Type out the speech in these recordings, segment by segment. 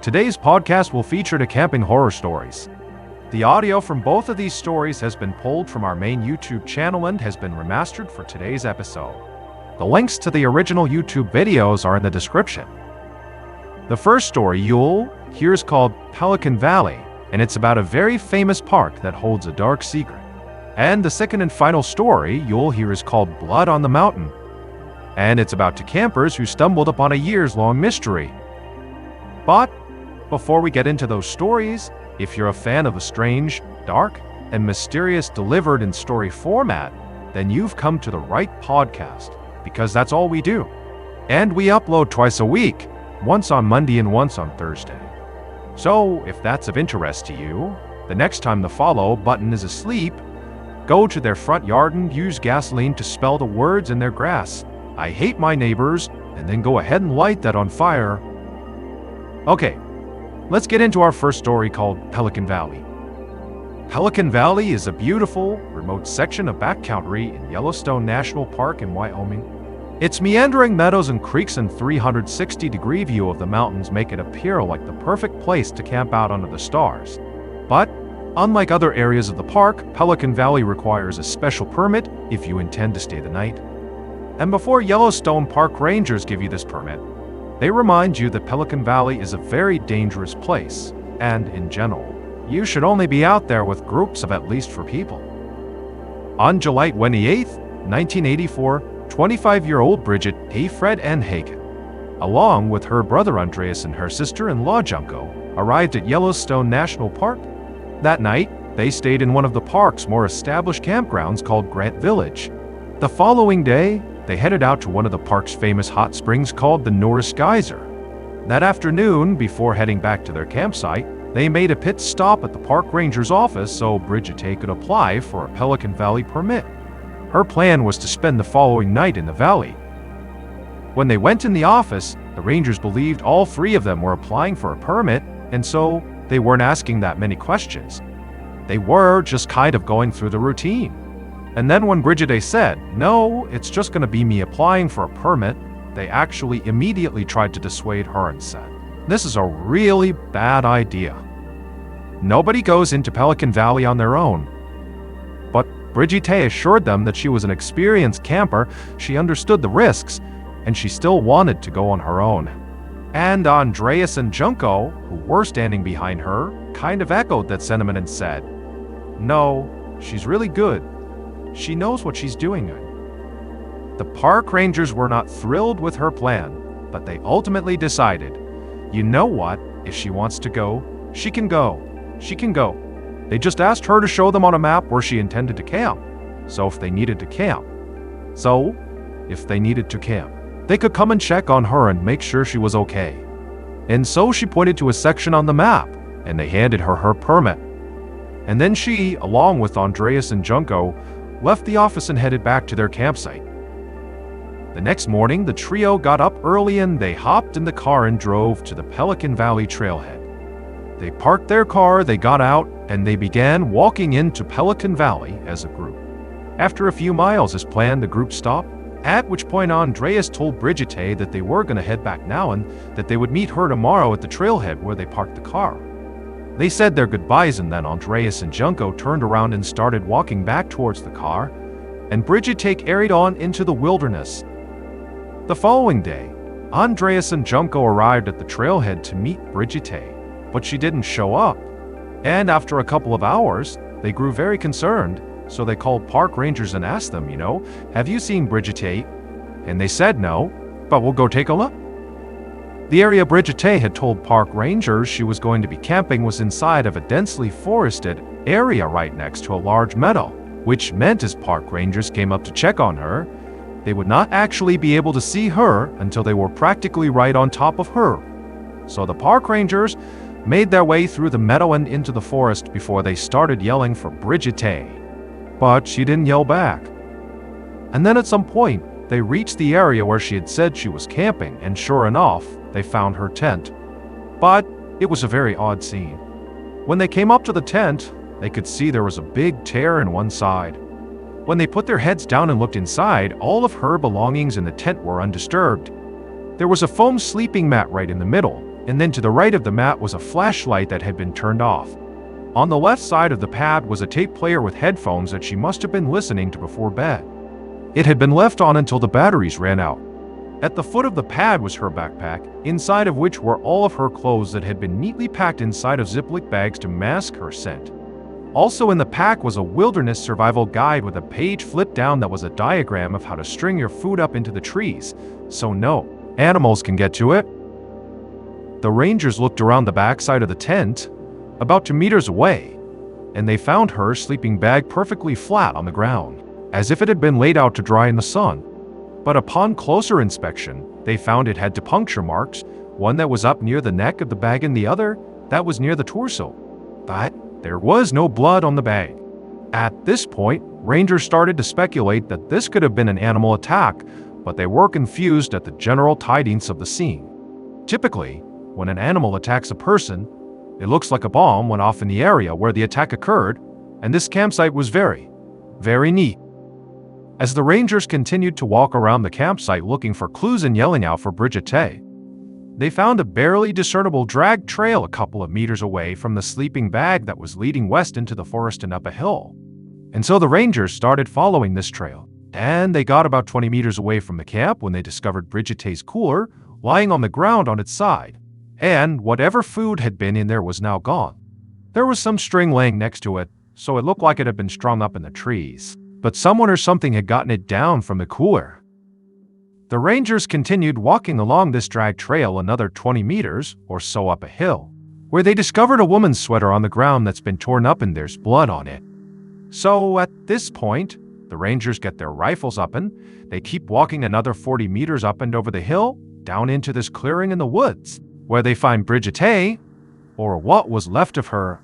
Today's podcast will feature the camping horror stories. The audio from both of these stories has been pulled from our main YouTube channel and has been remastered for today's episode. The links to the original YouTube videos are in the description. The first story you'll hear is called Pelican Valley, and it's about a very famous park that holds a dark secret. And the second and final story you'll hear is called Blood on the Mountain, and it's about two campers who stumbled upon a years-long mystery. But before we get into those stories, if you're a fan of the strange, dark, and mysterious delivered in story format, then you've come to the right podcast, because that's all we do. And we upload twice a week, once on Monday and once on Thursday. So if that's of interest to you, the next time the follow button is asleep, go to their front yard and use gasoline to spell the words in their grass, "I hate my neighbors," and then go ahead and light that on fire. Okay, let's get into our first story called Pelican Valley. Pelican Valley is a beautiful, remote section of backcountry in Yellowstone National Park in Wyoming. Its meandering meadows and creeks and 360-degree view of the mountains make it appear like the perfect place to camp out under the stars. But, unlike other areas of the park, Pelican Valley requires a special permit if you intend to stay the night. And before Yellowstone Park rangers give you this permit, they remind you that Pelican Valley is a very dangerous place, and in general, you should only be out there with groups of at least 4 people. On July 28, 1984, 25-year-old Bridget A. Fred N. Hagen, along with her brother Andreas and her sister-in-law Junko, arrived at Yellowstone National Park. That night, they stayed in one of the park's more established campgrounds called Grant Village. The following day, they headed out to one of the park's famous hot springs called the Norris Geyser. That afternoon, before heading back to their campsite, they made a pit stop at the park ranger's office so Bridget could apply for a Pelican Valley permit. Her plan was to spend the following night in the valley. When they went in the office, the rangers believed all 3 of them were applying for a permit, and so they weren't asking that many questions. They were just kind of going through the routine. And then when Bridget said, "No, it's just going to be me applying for a permit," they actually immediately tried to dissuade her and said, "This is a really bad idea. Nobody goes into Pelican Valley on their own." But Bridget assured them that she was an experienced camper, she understood the risks, and she still wanted to go on her own. And Andreas and Junko, who were standing behind her, kind of echoed that sentiment and said, "No, she's really good. She knows what she's doing." The park rangers were not thrilled with her plan, but they ultimately decided, you know what, if she wants to go, she can go. She can go. They just asked her to show them on a map where she intended to camp. So if they needed to camp, they could come and check on her and make sure she was okay. And so she pointed to a section on the map, and they handed her her permit. And then she, along with Andreas and Junko, left the office and headed back to their campsite. The next morning, the trio got up early and they hopped in the car and drove to the Pelican Valley trailhead. They parked their car, they got out, and they began walking into Pelican Valley as a group. After a few miles as planned, the group stopped, at which point Andreas told Bridget that they were going to head back now and that they would meet her tomorrow at the trailhead where they parked the car. They said their goodbyes, and then Andreas and Junko turned around and started walking back towards the car, and Bridget carried on into the wilderness. The following day, Andreas and Junko arrived at the trailhead to meet Bridget, but she didn't show up. And after a couple of hours, they grew very concerned, so they called park rangers and asked them, "Have you seen Bridget?" And they said no, but we'll go take a look. The area Bridget had told park rangers she was going to be camping was inside of a densely forested area right next to a large meadow, which meant as park rangers came up to check on her, they would not actually be able to see her until they were practically right on top of her. So the park rangers made their way through the meadow and into the forest before they started yelling for Bridget. But she didn't yell back. And then at some point, they reached the area where she had said she was camping, and sure enough, they found her tent. But it was a very odd scene. When they came up to the tent, they could see there was a big tear in one side. When they put their heads down and looked inside, all of her belongings in the tent were undisturbed. There was a foam sleeping mat right in the middle, and then to the right of the mat was a flashlight that had been turned off. On the left side of the pad was a tape player with headphones that she must have been listening to before bed. It had been left on until the batteries ran out. At the foot of the pad was her backpack, inside of which were all of her clothes that had been neatly packed inside of Ziploc bags to mask her scent. Also in the pack was a wilderness survival guide with a page flipped down that was a diagram of how to string your food up into the trees, so no animals can get to it. The Rangers looked around the backside of the tent, about 2 meters away, and they found her sleeping bag perfectly flat on the ground, as if it had been laid out to dry in the sun. But upon closer inspection, they found it had 2 puncture marks, one that was up near the neck of the bag and the other that was near the torso. But there was no blood on the bag. At this point, Rangers started to speculate that this could have been an animal attack, but they were confused at the general tidiness of the scene. Typically, when an animal attacks a person, it looks like a bomb went off in the area where the attack occurred, and this campsite was very, very neat. As the Rangers continued to walk around the campsite looking for clues and yelling out for Brigitte, they found a barely discernible drag trail a couple of meters away from the sleeping bag that was leading west into the forest and up a hill. And so the Rangers started following this trail, and they got about 20 meters away from the camp when they discovered Brigitte's cooler lying on the ground on its side, and whatever food had been in there was now gone. There was some string laying next to it, so it looked like it had been strung up in the trees, but someone or something had gotten it down from the cooler. The Rangers continued walking along this drag trail another 20 meters or so up a hill, where they discovered a woman's sweater on the ground that's been torn up and there's blood on it. So at this point, the Rangers get their rifles up and they keep walking another 40 meters up and over the hill, down into this clearing in the woods, where they find Brigitte, or what was left of her.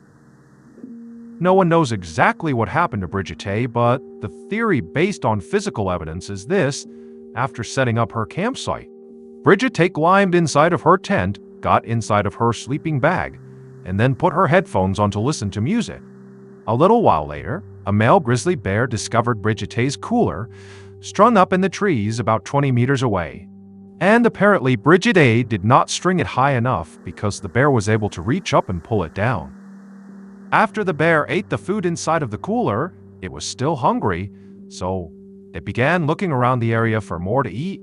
No one knows exactly what happened to Brigitte, but the theory based on physical evidence is this: after setting up her campsite, Brigitte climbed inside of her tent, got inside of her sleeping bag, and then put her headphones on to listen to music. A little while later, a male grizzly bear discovered Brigitte's cooler, strung up in the trees about 20 meters away. And apparently Brigitte did not string it high enough because the bear was able to reach up and pull it down. After the bear ate the food inside of the cooler, it was still hungry, so it began looking around the area for more to eat.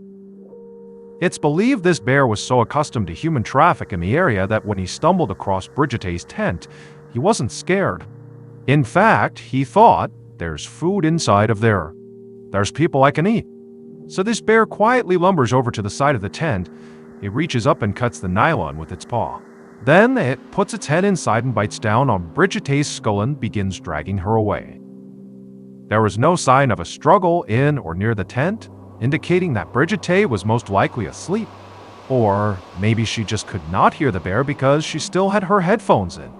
It's believed this bear was so accustomed to human traffic in the area that when he stumbled across Brigitte's tent, he wasn't scared. In fact, he thought, there's food inside of there. There's people I can eat. So this bear quietly lumbers over to the side of the tent. It reaches up and cuts the nylon with its paw. Then it puts its head inside and bites down on Brigitte's skull and begins dragging her away. There was no sign of a struggle in or near the tent, indicating that Brigitte was most likely asleep. Or maybe she just could not hear the bear because she still had her headphones in.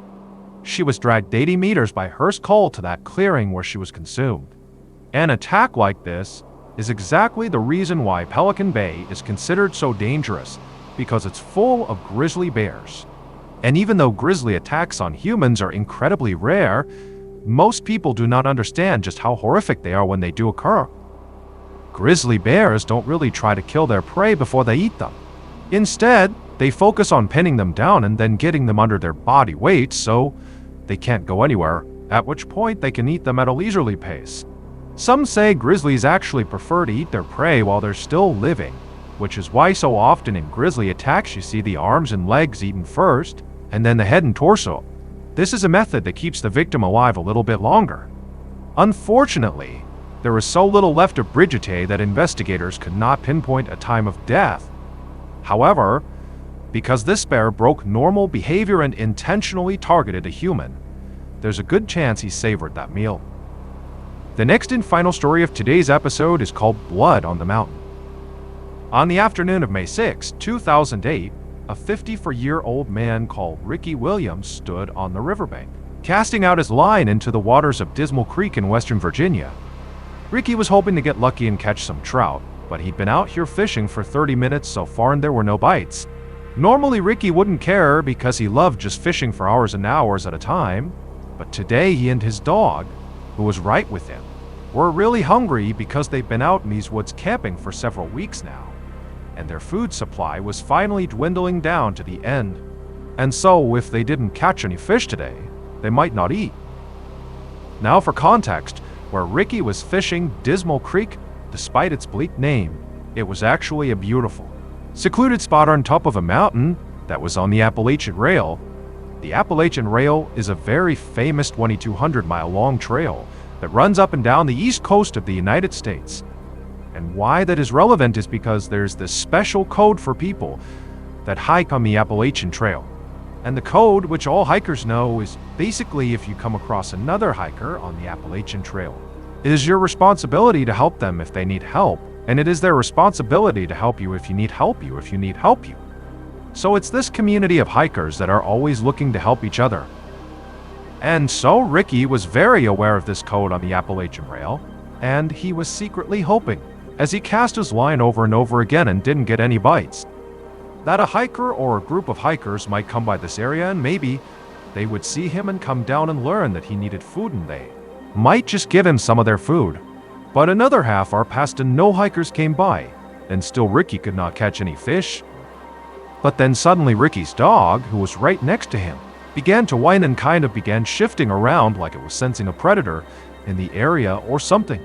She was dragged 80 meters by her skull to that clearing where she was consumed. An attack like this is exactly the reason why Pelican Bay is considered so dangerous, because it's full of grizzly bears. And even though grizzly attacks on humans are incredibly rare, most people do not understand just how horrific they are when they do occur. Grizzly bears don't really try to kill their prey before they eat them. Instead, they focus on pinning them down and then getting them under their body weight so they can't go anywhere, at which point they can eat them at a leisurely pace. Some say grizzlies actually prefer to eat their prey while they're still living, which is why so often in grizzly attacks you see the arms and legs eaten first, and then the head and torso. This is a method that keeps the victim alive a little bit longer. Unfortunately, there is so little left of Brigitte that investigators could not pinpoint a time of death. However, because this bear broke normal behavior and intentionally targeted a human, there's a good chance he savored that meal. The next and final story of today's episode is called Blood on the Mountain. On the afternoon of May 6, 2008, a 54-year-old man called Ricky Williams stood on the riverbank, casting out his line into the waters of Dismal Creek in Western Virginia. Ricky was hoping to get lucky and catch some trout, but he'd been out here fishing for 30 minutes so far and there were no bites. Normally Ricky wouldn't care because he loved just fishing for hours and hours at a time, but today he and his dog, who was right with him, were really hungry because they've been out in these woods camping for several weeks now, and their food supply was finally dwindling down to the end And so, if they didn't catch any fish today, they might not eat. Now for context, where Ricky was fishing Dismal Creek, despite its bleak name, it was actually a beautiful, secluded spot on top of a mountain that was on the Appalachian Rail. The Appalachian Rail is a very famous 2,200-mile-long trail that runs up and down the east coast of the United States. And why that is relevant is because there's this special code for people that hike on the Appalachian Trail. And the code, which all hikers know, is basically if you come across another hiker on the Appalachian Trail, it is your responsibility to help them if they need help, and it is their responsibility to help you if you need help you. So it's this community of hikers that are always looking to help each other. And so Ricky was very aware of this code on the Appalachian Rail, and he was secretly hoping, as he cast his line over and over again and didn't get any bites, that a hiker or a group of hikers might come by this area and maybe they would see him and come down and learn that he needed food and they might just give him some of their food. But another half hour passed and no hikers came by, and still Ricky could not catch any fish. But then suddenly Ricky's dog, who was right next to him, began to whine and kind of began shifting around like it was sensing a predator in the area or something.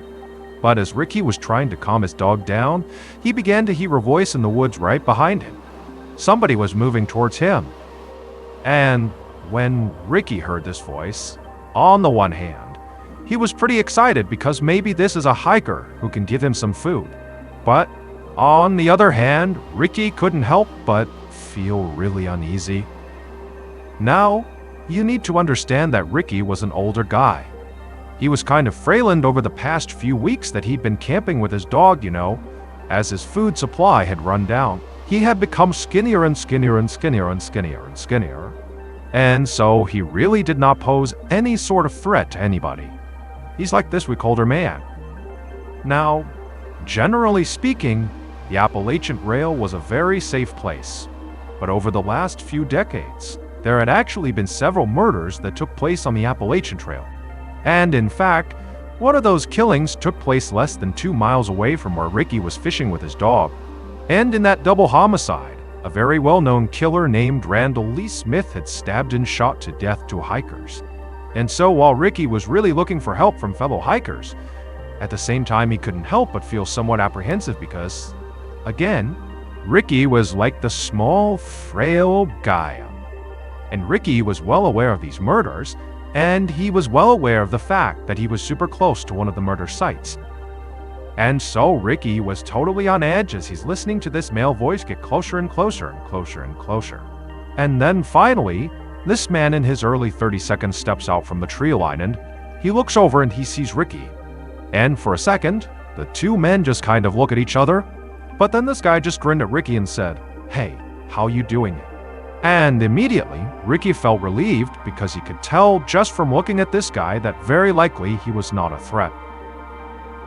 But as Ricky was trying to calm his dog down, he began to hear a voice in the woods right behind him. Somebody was moving towards him. And when Ricky heard this voice, on the one hand, he was pretty excited because maybe this is a hiker who can give him some food. But on the other hand, Ricky couldn't help but feel really uneasy. Now, you need to understand that Ricky was an older guy. He was kind of frailened over the past few weeks that he'd been camping with his dog, as his food supply had run down. He had become skinnier and skinnier and skinnier and skinnier and skinnier. And so he really did not pose any sort of threat to anybody. He's like this week older man. Now, generally speaking, the Appalachian Rail was a very safe place. But over the last few decades, there had actually been several murders that took place on the Appalachian Trail. And in fact, one of those killings took place less than 2 miles away from where Ricky was fishing with his dog. And in that double homicide, a very well-known killer named Randall Lee Smith had stabbed and shot to death two hikers. And so while Ricky was really looking for help from fellow hikers, at the same time he couldn't help but feel somewhat apprehensive because, again, Ricky was like the small, frail guy. And Ricky was well aware of these murders, and he was well aware of the fact that he was super close to one of the murder sites. And so Ricky was totally on edge as he's listening to this male voice get closer and closer and closer and closer. And then finally, this man in his early 30s steps out from the tree line and he looks over and he sees Ricky. And for a second, the two men just kind of look at each other, but then this guy just grinned at Ricky and said, "Hey, how you doing?" And immediately, Ricky felt relieved because he could tell just from looking at this guy that very likely he was not a threat.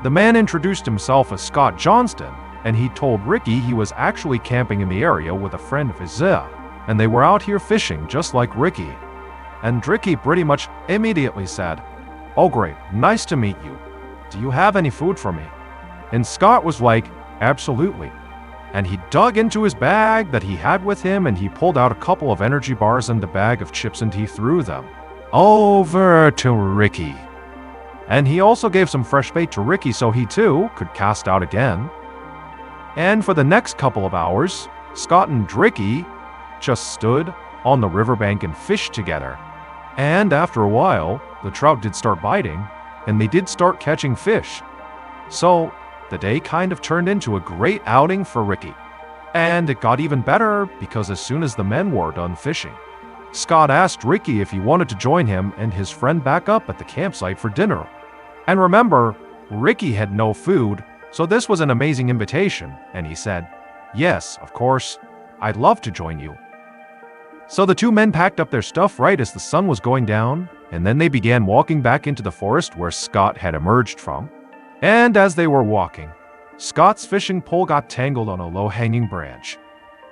The man introduced himself as Scott Johnston, and he told Ricky he was actually camping in the area with a friend of his, and they were out here fishing just like Ricky. And Ricky pretty much immediately said, "Oh great, nice to meet you. Do you have any food for me?" And Scott was like, "Absolutely." And he dug into his bag that he had with him and he pulled out a couple of energy bars and a bag of chips and he threw them over to Ricky. And he also gave some fresh bait to Ricky so he too could cast out again. And for the next couple of hours, Scott and Ricky just stood on the riverbank and fished together. And after a while, the trout did start biting, and they did start catching fish. So the day kind of turned into a great outing for Ricky. And it got even better because as soon as the men were done fishing, Scott asked Ricky if he wanted to join him and his friend back up at the campsite for dinner. And remember, Ricky had no food, so this was an amazing invitation, and he said, "Yes, of course, I'd love to join you." So the two men packed up their stuff right as the sun was going down, and then they began walking back into the forest where Scott had emerged from. And as they were walking, Scott's fishing pole got tangled on a low-hanging branch,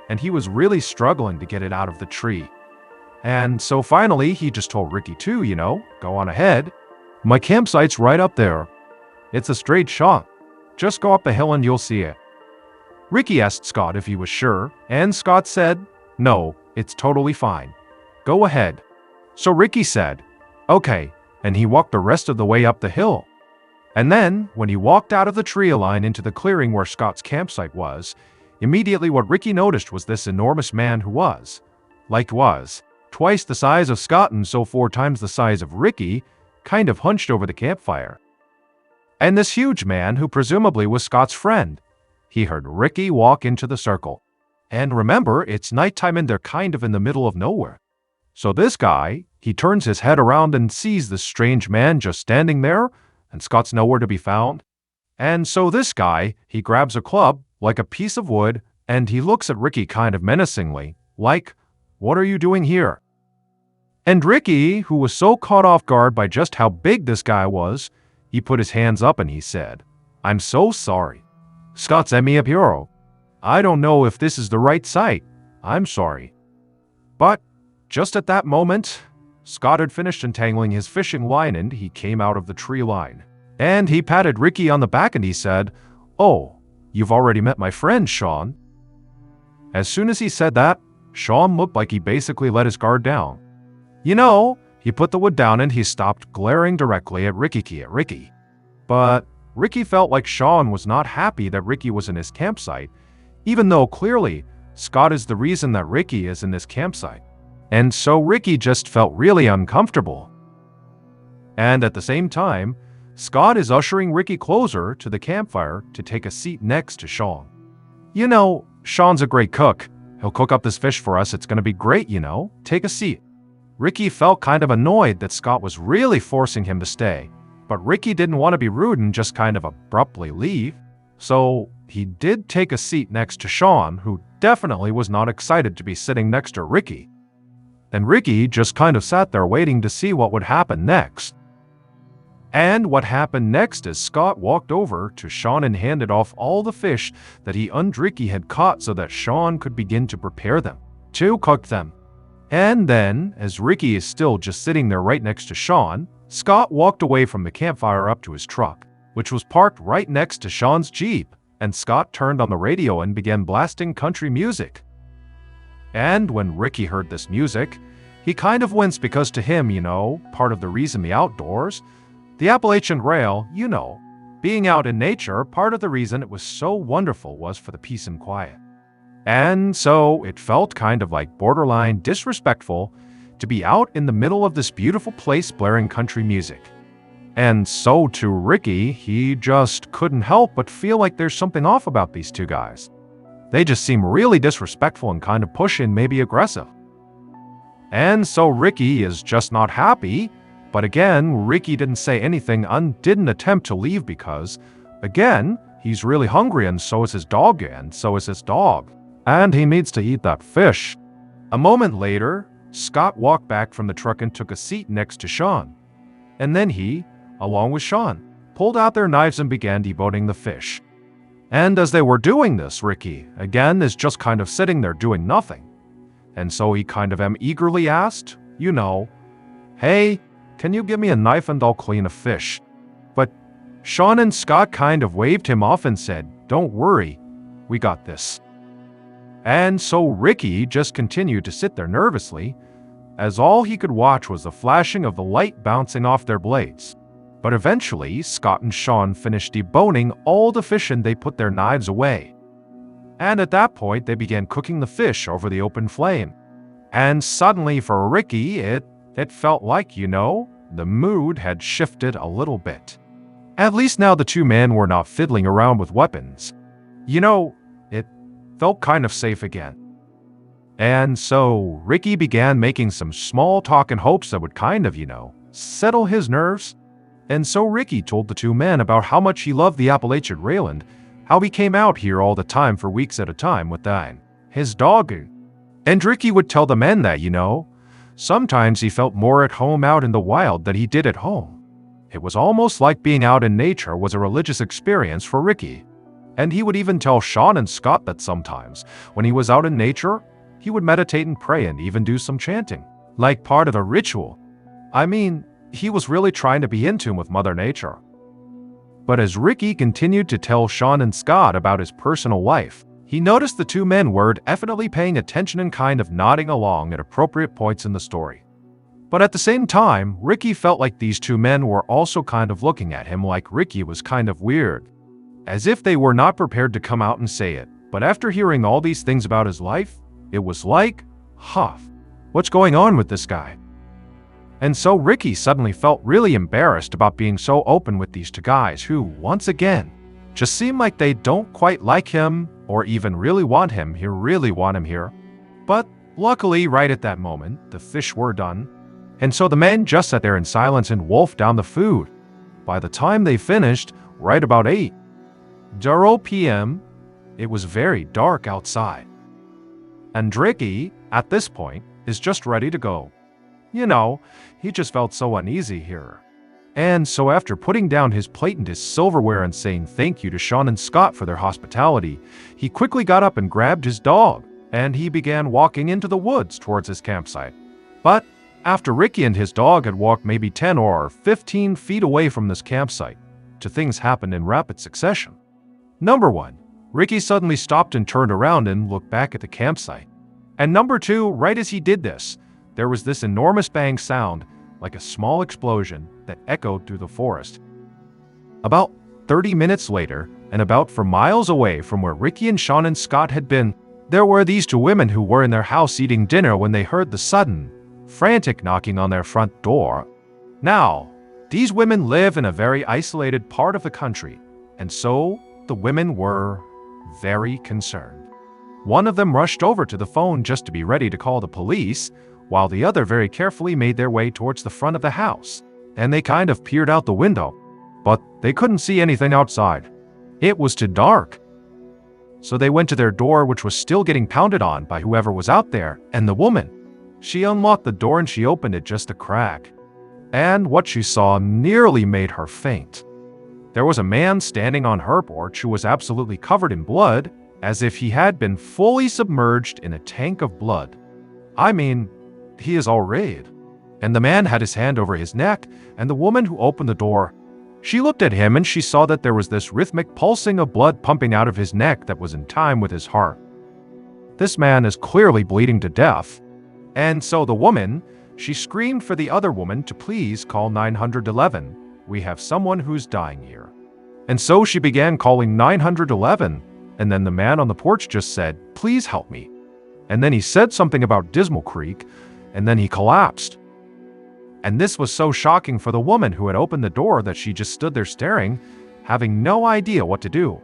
and he was really struggling to get it out of the tree. And so finally, he just told Ricky to, go on ahead. My campsite's right up there. It's a straight shot. Just go up the hill and you'll see it. Ricky asked Scott if he was sure, and Scott said, "No, it's totally fine. Go ahead. So Ricky said, okay, and he walked the rest of the way up the hill. And then, when he walked out of the tree line into the clearing where Scott's campsite was, immediately what Ricky noticed was this enormous man who was twice the size of Scott and so 4 times the size of Ricky, kind of hunched over the campfire. And this huge man, who presumably was Scott's friend, he heard Ricky walk into the circle. And remember, it's nighttime and they're kind of in the middle of nowhere. So this guy, he turns his head around and sees this strange man just standing there, and Scott's nowhere to be found. And so this guy, he grabs a club, like a piece of wood, and he looks at Ricky kind of menacingly, like, what are you doing here? And Ricky, who was so caught off guard by just how big this guy was, he put his hands up and he said, I'm so sorry. Scott sent me up here. I don't know if this is the right site. I'm sorry. But just at that moment, Scott had finished entangling his fishing line and he came out of the tree line. And he patted Ricky on the back and he said, oh, you've already met my friend, Sean. As soon as he said that, Sean looked like he basically let his guard down. You know, he put the wood down and he stopped glaring directly at Ricky. But Ricky felt like Sean was not happy that Ricky was in his campsite, even though clearly Scott is the reason that Ricky is in this campsite. And so Ricky just felt really uncomfortable. And at the same time, Scott is ushering Ricky closer to the campfire to take a seat next to Sean. You know, Sean's a great cook. He'll cook up this fish for us. It's going to be great, you know. Take a seat. Ricky felt kind of annoyed that Scott was really forcing him to stay, but Ricky didn't want to be rude and just kind of abruptly leave. So he did take a seat next to Sean, who definitely was not excited to be sitting next to Ricky. And Ricky just kind of sat there waiting to see what would happen next. And what happened next is Scott walked over to Sean and handed off all the fish that he and Ricky had caught so that Sean could begin to prepare them, to cook them. And then, as Ricky is still just sitting there right next to Sean, Scott walked away from the campfire up to his truck, which was parked right next to Sean's Jeep, and Scott turned on the radio and began blasting country music. And when Ricky heard this music, he kind of winced because to him, you know, part of the reason the outdoors, the Appalachian Trail, you know, being out in nature, part of the reason it was so wonderful was for the peace and quiet. And so it felt kind of like borderline disrespectful to be out in the middle of this beautiful place blaring country music. And so to Ricky, he just couldn't help but feel like there's something off about these two guys. They just seem really disrespectful and kind of pushy and maybe aggressive. And so Ricky is just not happy, but again, Ricky didn't say anything and didn't attempt to leave because, again, he's really hungry and so is his dog, and he needs to eat that fish. A moment later, Scott walked back from the truck and took a seat next to Sean. And then he, along with Sean, pulled out their knives and began deboning the fish. And as they were doing this, Ricky, again, is just kind of sitting there doing nothing. And so he kind of eagerly asked, you know, hey, can you give me a knife and I'll clean a fish? But Sean and Scott kind of waved him off and said, don't worry, we got this. And so Ricky just continued to sit there nervously, as all he could watch was the flashing of the light bouncing off their blades. But eventually, Scott and Sean finished deboning all the fish and they put their knives away. And at that point, they began cooking the fish over the open flame. And suddenly for Ricky, it felt like, you know, the mood had shifted a little bit. At least now the two men were not fiddling around with weapons. You know, it felt kind of safe again. And so Ricky began making some small talk in hopes that would kind of, you know, settle his nerves. And so Ricky told the two men about how much he loved the Appalachian Trail and how he came out here all the time for weeks at a time with his dog. And Ricky would tell the men that, you know, sometimes he felt more at home out in the wild than he did at home. It was almost like being out in nature was a religious experience for Ricky. And he would even tell Sean and Scott that sometimes, when he was out in nature, he would meditate and pray and even do some chanting, like part of a ritual. I mean, he was really trying to be in tune with Mother Nature. But as Ricky continued to tell Sean and Scott about his personal life, He noticed the two men were definitely paying attention and kind of nodding along at appropriate points in the story. But at the same time, Ricky felt like these two men were also kind of looking at him like Ricky was kind of weird, as if they were not prepared to come out and say it. But after hearing all these things about his life, it was like, what's going on with this guy? And so Ricky suddenly felt really embarrassed about being so open with these two guys who, once again, just seem like they don't quite like him or even really want him here. But luckily, right at that moment, the fish were done. And so the men just sat there in silence and wolfed down the food. By the time they finished, right about 8:00 p.m., it was very dark outside. And Ricky, at this point, is just ready to go. You know, he just felt so uneasy here. And so after putting down his plate and his silverware and saying thank you to Sean and Scott for their hospitality, he quickly got up and grabbed his dog, and he began walking into the woods towards his campsite. But after Ricky and his dog had walked maybe 10 or 15 feet away from this campsite, two things happened in rapid succession. Number 1, Ricky suddenly stopped and turned around and looked back at the campsite. And number 2, right as he did this, there was this enormous bang sound, like a small explosion that echoed through the forest. About 30 minutes later, and about 4 miles away from where Ricky and Sean and Scott had been, there were these two women who were in their house eating dinner when they heard the sudden, frantic knocking on their front door. Now, these women live in a very isolated part of the country, and so the women were very concerned. One of them rushed over to the phone just to be ready to call the police, while the other very carefully made their way towards the front of the house, and they kind of peered out the window, but they couldn't see anything outside. It was too dark. So they went to their door, which was still getting pounded on by whoever was out there, and the woman, she unlocked the door and she opened it just a crack. And what she saw nearly made her faint. There was a man standing on her porch who was absolutely covered in blood, as if he had been fully submerged in a tank of blood. I mean, he is all red. And the man had his hand over his neck, and the woman who opened the door, she looked at him and she saw that there was this rhythmic pulsing of blood pumping out of his neck that was in time with his heart. This man is clearly bleeding to death. And so the woman, she screamed for the other woman to please call 911. We have someone who's dying here. And so she began calling 911, and then the man on the porch just said, please help me. And then he said something about Dismal Creek, and then he collapsed. And this was so shocking for the woman who had opened the door that she just stood there staring, having no idea what to do.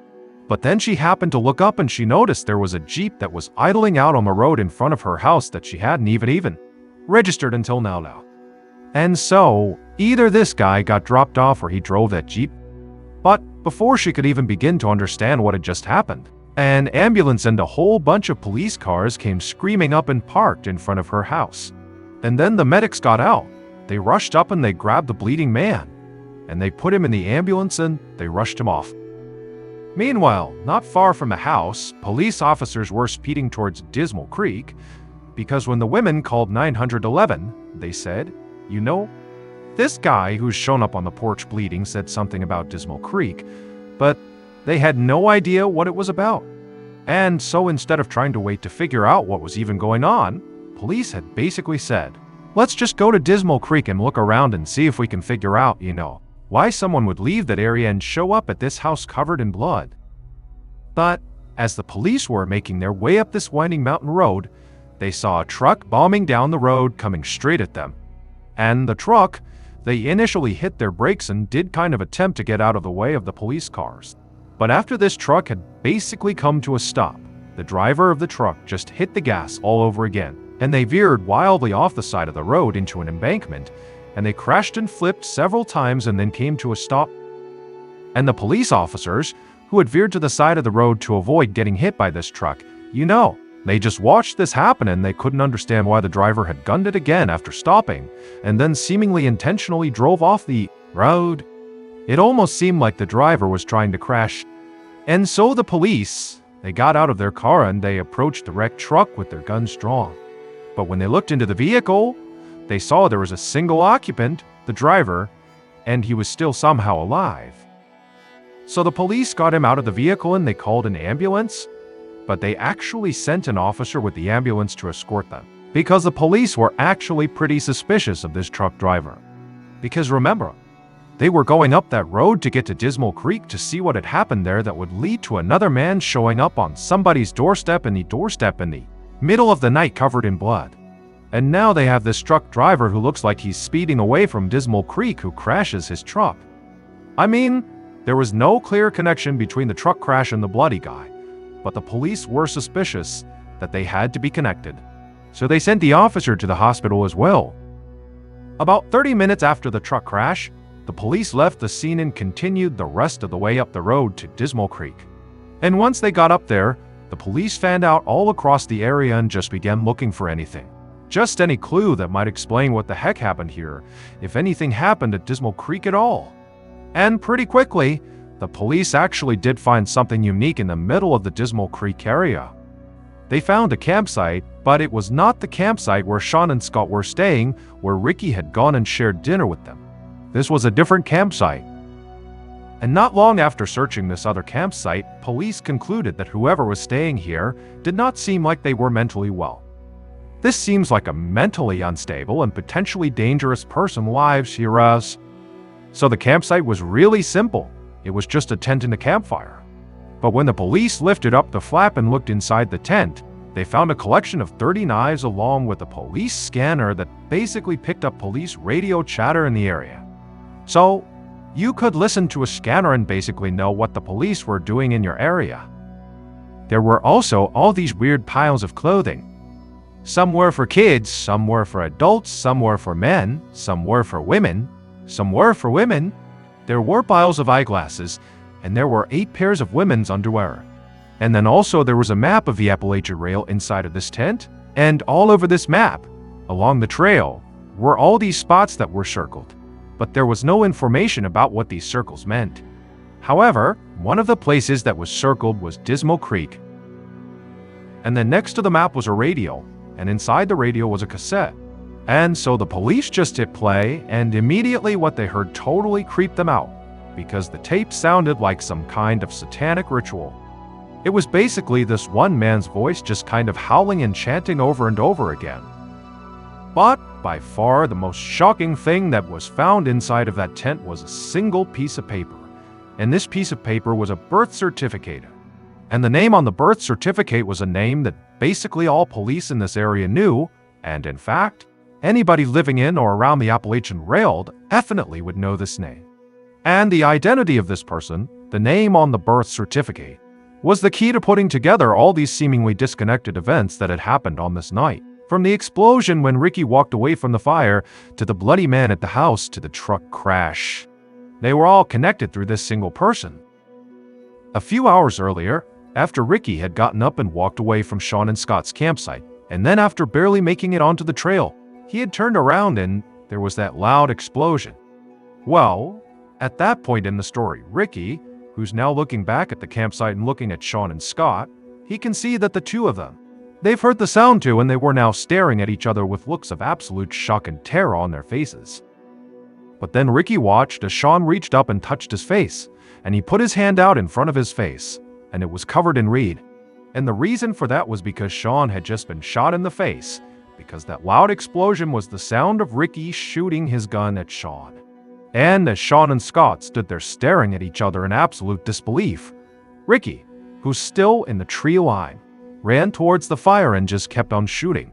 But then she happened to look up and she noticed there was a Jeep that was idling out on the road in front of her house that she hadn't even registered until now. And so, either this guy got dropped off or he drove that Jeep. But before she could even begin to understand what had just happened, an ambulance and a whole bunch of police cars came screaming up and parked in front of her house. And then the medics got out. They rushed up and they grabbed the bleeding man, and they put him in the ambulance and they rushed him off. Meanwhile, not far from the house, police officers were speeding towards Dismal Creek, because when the women called 911, they said, you know, this guy who's shown up on the porch bleeding said something about Dismal Creek, but they had no idea what it was about. And so instead of trying to wait to figure out what was even going on, police had basically said, let's just go to Dismal Creek and look around and see if we can figure out, why someone would leave that area and show up at this house covered in blood. But as the police were making their way up this winding mountain road, they saw a truck bombing down the road coming straight at them. And the truck, they initially hit their brakes and did kind of attempt to get out of the way of the police cars. But after this truck had basically come to a stop, the driver of the truck just hit the gas all over again, and they veered wildly off the side of the road into an embankment, and they crashed and flipped several times and then came to a stop. And the police officers, who had veered to the side of the road to avoid getting hit by this truck, they just watched this happen and they couldn't understand why the driver had gunned it again after stopping, and then seemingly intentionally drove off the road. It almost seemed like the driver was trying to crash. And so the police, they got out of their car and they approached the wrecked truck with their guns drawn. But when they looked into the vehicle, they saw there was a single occupant, the driver, and he was still somehow alive. So the police got him out of the vehicle and they called an ambulance. but they actually sent an officer with the ambulance to escort them, because the police were actually pretty suspicious of this truck driver. Because remember, they were going up that road to get to Dismal Creek to see what had happened there that would lead to another man showing up on somebody's doorstep in the middle of the night covered in blood. And now they have this truck driver who looks like he's speeding away from Dismal Creek who crashes his truck. I mean, there was no clear connection between the truck crash and the bloody guy, but the police were suspicious that they had to be connected. So they sent the officer to the hospital as well. About 30 minutes after the truck crash, the police left the scene and continued the rest of the way up the road to Dismal Creek. And once they got up there, the police fanned out all across the area and just began looking for anything. Just any clue that might explain what the heck happened here, if anything happened at Dismal Creek at all. And pretty quickly, the police actually did find something unique in the middle of the Dismal Creek area. They found a campsite, but it was not the campsite where Sean and Scott were staying, where Ricky had gone and shared dinner with them. This was a different campsite. And not long after searching this other campsite, police concluded that whoever was staying here did not seem like they were mentally well. This seems like a mentally unstable and potentially dangerous person lives here as. So the campsite was really simple. It was just a tent and a campfire. But when the police lifted up the flap and looked inside the tent, they found a collection of 30 knives along with a police scanner that basically picked up police radio chatter in the area. So, you could listen to a scanner and basically know what the police were doing in your area. There were also all these weird piles of clothing. Some were for kids, some were for adults, some were for men, some were for women, some were for women. There were piles of eyeglasses, and there were 8 pairs of women's underwear. And then also there was a map of the Appalachian Trail inside of this tent, and all over this map, along the trail, were all these spots that were circled. But there was no information about what these circles meant. However, one of the places that was circled was Dismal Creek. And then next to the map was a radio, and inside the radio was a cassette. And so the police just hit play, and immediately what they heard totally creeped them out, because the tape sounded like some kind of satanic ritual. It was basically this one man's voice just kind of howling and chanting over and over again. But by far the most shocking thing that was found inside of that tent was a single piece of paper. And this piece of paper was a birth certificate. And the name on the birth certificate was a name that basically all police in this area knew, and in fact, anybody living in or around the Appalachian Trail definitely would know this name. And the identity of this person, the name on the birth certificate, was the key to putting together all these seemingly disconnected events that had happened on this night. From the explosion when Ricky walked away from the fire, to the bloody man at the house, to the truck crash. They were all connected through this single person. A few hours earlier, after Ricky had gotten up and walked away from Sean and Scott's campsite, and then after barely making it onto the trail, he had turned around and there was that loud explosion. Well, at that point in the story, Ricky, who's now looking back at the campsite and looking at Sean and Scott, he can see that the two of them, they've heard the sound too, and they were now staring at each other with looks of absolute shock and terror on their faces. But then Ricky watched as Sean reached up and touched his face, and he put his hand out in front of his face, and it was covered in reed. And the reason for that was because Sean had just been shot in the face, because that loud explosion was the sound of Ricky shooting his gun at Sean. And as Sean and Scott stood there staring at each other in absolute disbelief, Ricky, who's still in the tree line, ran towards the fire and just kept on shooting.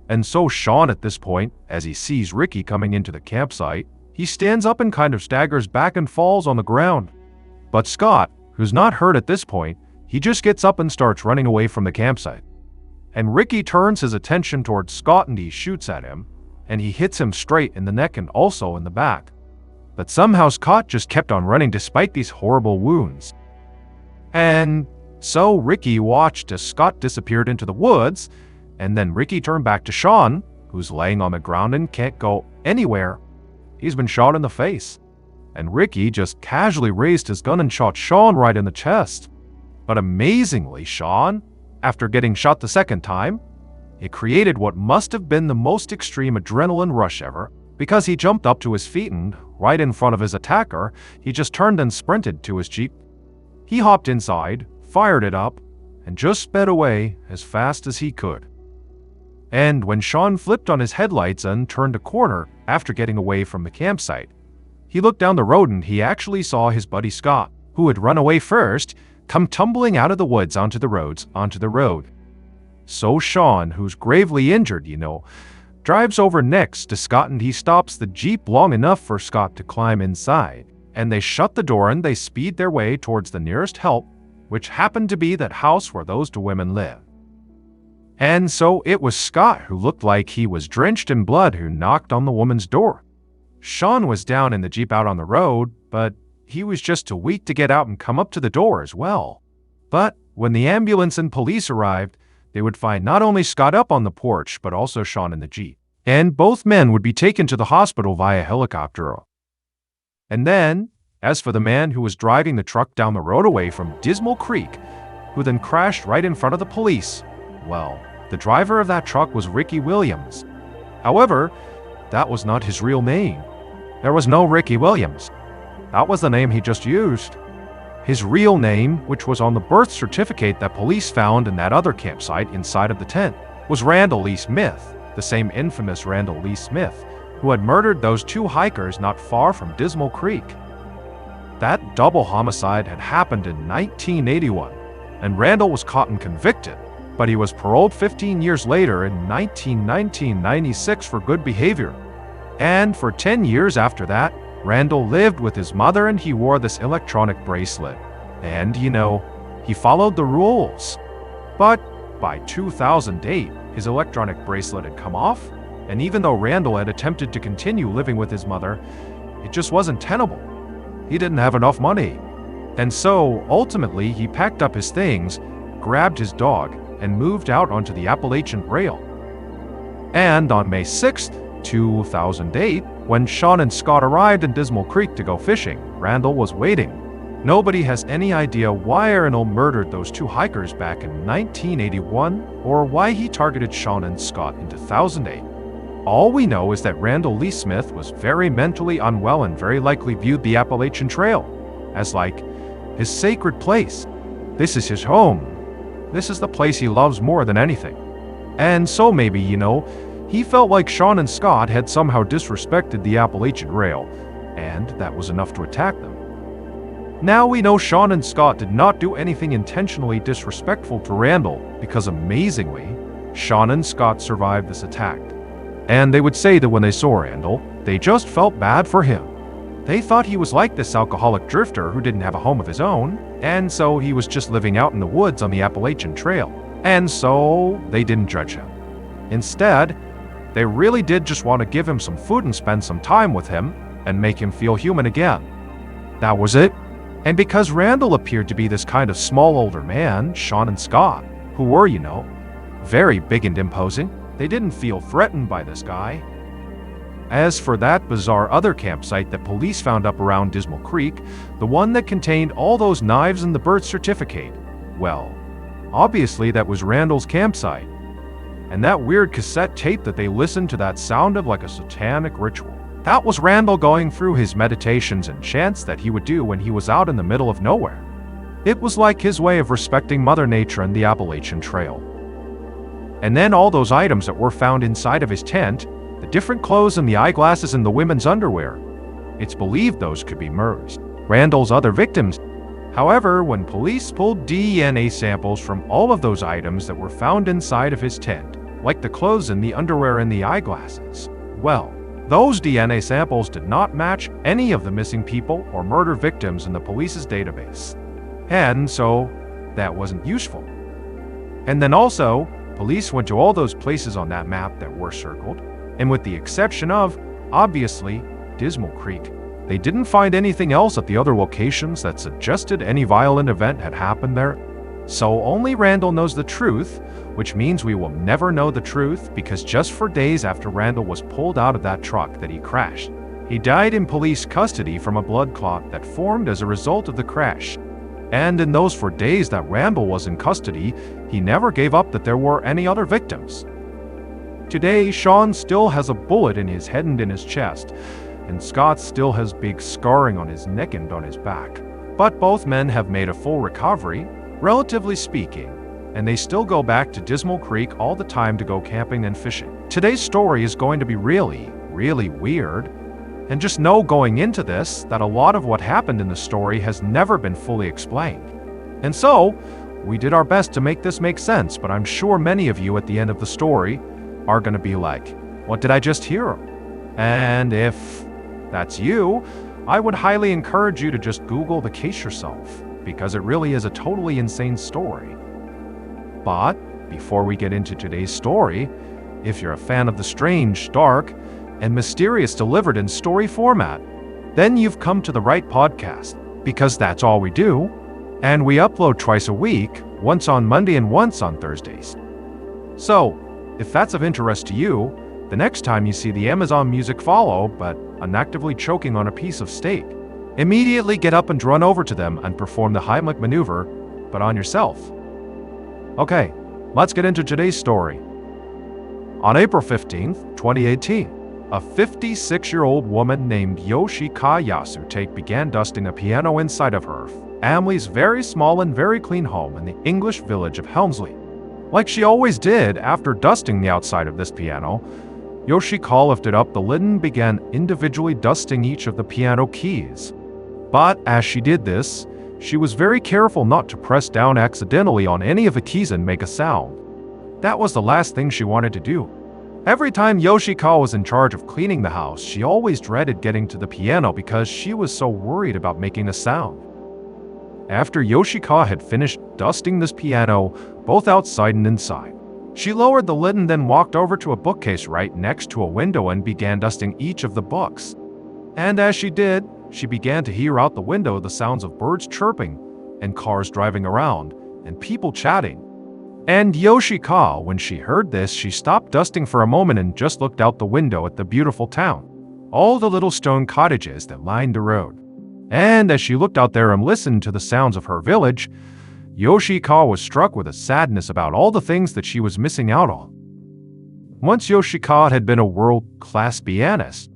And so Sean at this point, as he sees Ricky coming into the campsite, he stands up and kind of staggers back and falls on the ground. But Scott, who's not hurt at this point, he just gets up and starts running away from the campsite. And Ricky turns his attention towards Scott and he shoots at him, and he hits him straight in the neck and also in the back. But somehow Scott just kept on running despite these horrible wounds. And so Ricky watched as Scott disappeared into the woods, and then Ricky turned back to Sean, who's laying on the ground and can't go anywhere. He's been shot in the face. And Ricky just casually raised his gun and shot Sean right in the chest. But amazingly, Sean, after getting shot the second time, it created what must have been the most extreme adrenaline rush ever, because he jumped up to his feet and, right in front of his attacker, he just turned and sprinted to his Jeep. He hopped inside, fired it up, and just sped away as fast as he could. And when Sean flipped on his headlights and turned a corner after getting away from the campsite, he looked down the road and he actually saw his buddy Scott, who had run away first, come tumbling out of the woods onto the road. So Sean, who's gravely injured, drives over next to Scott and he stops the Jeep long enough for Scott to climb inside. And they shut the door and they speed their way towards the nearest help, which happened to be that house where those two women live. And so it was Scott, who looked like he was drenched in blood, who knocked on the woman's door. Sean was down in the Jeep out on the road, but he was just too weak to get out and come up to the door as well. But when the ambulance and police arrived, they would find not only Scott up on the porch, but also Sean in the Jeep. And both men would be taken to the hospital via helicopter. And then, as for the man who was driving the truck down the road away from Dismal Creek, who then crashed right in front of the police, well, the driver of that truck was Ricky Williams. However, that was not his real name. There was no Ricky Williams. That was the name he just used. His real name, which was on the birth certificate that police found in that other campsite inside of the tent, was Randall Lee Smith, the same infamous Randall Lee Smith, who had murdered those two hikers not far from Dismal Creek. That double homicide had happened in 1981, and Randall was caught and convicted, but he was paroled 15 years later in 1996 for good behavior. And for 10 years after that, Randall lived with his mother and he wore this electronic bracelet. And, he followed the rules. But by 2008, his electronic bracelet had come off, and even though Randall had attempted to continue living with his mother, it just wasn't tenable. He didn't have enough money. And so, ultimately, he packed up his things, grabbed his dog, and moved out onto the Appalachian Trail. And on May 6th, 2008, when Sean and Scott arrived in Dismal Creek to go fishing, Randall was waiting. Nobody has any idea why Randall murdered those two hikers back in 1981 or why he targeted Sean and Scott in 2008. All we know is that Randall Lee Smith was very mentally unwell and very likely viewed the Appalachian Trail as like his sacred place. This is his home. This is the place he loves more than anything. And so maybe, he felt like Sean and Scott had somehow disrespected the Appalachian Trail, and that was enough to attack them. Now we know Sean and Scott did not do anything intentionally disrespectful to Randall because, amazingly, Sean and Scott survived this attack. And they would say that when they saw Randall, they just felt bad for him. They thought he was like this alcoholic drifter who didn't have a home of his own, and so he was just living out in the woods on the Appalachian Trail. And so they didn't judge him. Instead, they really did just want to give him some food and spend some time with him and make him feel human again. That was it. And because Randall appeared to be this kind of small older man, Sean and Scott, who were, very big and imposing, they didn't feel threatened by this guy. As for that bizarre other campsite that police found up around Dismal Creek, the one that contained all those knives and the birth certificate, well, obviously that was Randall's campsite. And that weird cassette tape that they listened to that sounded like a satanic ritual. That was Randall going through his meditations and chants that he would do when he was out in the middle of nowhere. It was like his way of respecting Mother Nature and the Appalachian Trail. And then all those items that were found inside of his tent, the different clothes and the eyeglasses and the women's underwear, it's believed those could be Randall's other victims. However, when police pulled DNA samples from all of those items that were found inside of his tent, like the clothes and the underwear and the eyeglasses, well, those DNA samples did not match any of the missing people or murder victims in the police's database. And so, that wasn't useful. And then also, police went to all those places on that map that were circled, and with the exception of, obviously, Dismal Creek, they didn't find anything else at the other locations that suggested any violent event had happened there. So only Randall knows the truth, which means we will never know the truth because just for days after Randall was pulled out of that truck that he crashed, he died in police custody from a blood clot that formed as a result of the crash. And in those 4 days that Randall was in custody, he never gave up that there were any other victims. Today, Sean still has a bullet in his head and in his chest, and Scott still has big scarring on his neck and on his back. But both men have made a full recovery, relatively speaking, and they still go back to Dismal Creek all the time to go camping and fishing. Today's story is going to be really, really weird. And just know going into this that a lot of what happened in the story has never been fully explained. And so, we did our best to make this make sense, but I'm sure many of you at the end of the story are going to be like, what did I just hear? And if that's you, I would highly encourage you to just Google the case yourself, because it really is a totally insane story. But before we get into today's story, if you're a fan of the strange, dark, and mysterious delivered in story format, then you've come to the right podcast, because that's all we do, and we upload twice a week, once on Monday and once on Thursdays. So, if that's of interest to you, the next time you see the Amazon music follow, but unactively choking on a piece of steak, immediately get up and run over to them and perform the Heimlich maneuver, but on yourself. Okay, let's get into today's story. On April 15th, 2018, a 56-year-old woman named Yoshika Yasutake began dusting a piano inside of her family's very small and very clean home in the English village of Helmsley. Like she always did after dusting the outside of this piano, Yoshika lifted up the lid and began individually dusting each of the piano keys. But as she did this, she was very careful not to press down accidentally on any of the keys and make a sound. That was the last thing she wanted to do. Every time Yoshika was in charge of cleaning the house, she always dreaded getting to the piano because she was so worried about making a sound. After Yoshika had finished dusting this piano, both outside and inside, she lowered the lid and then walked over to a bookcase right next to a window and began dusting each of the books. And as she did, she began to hear out the window the sounds of birds chirping, and cars driving around, and people chatting. And Yoshika, when she heard this, she stopped dusting for a moment and just looked out the window at the beautiful town, all the little stone cottages that lined the road. And as she looked out there and listened to the sounds of her village, Yoshika was struck with a sadness about all the things that she was missing out on. Once Yoshika had been a world-class pianist.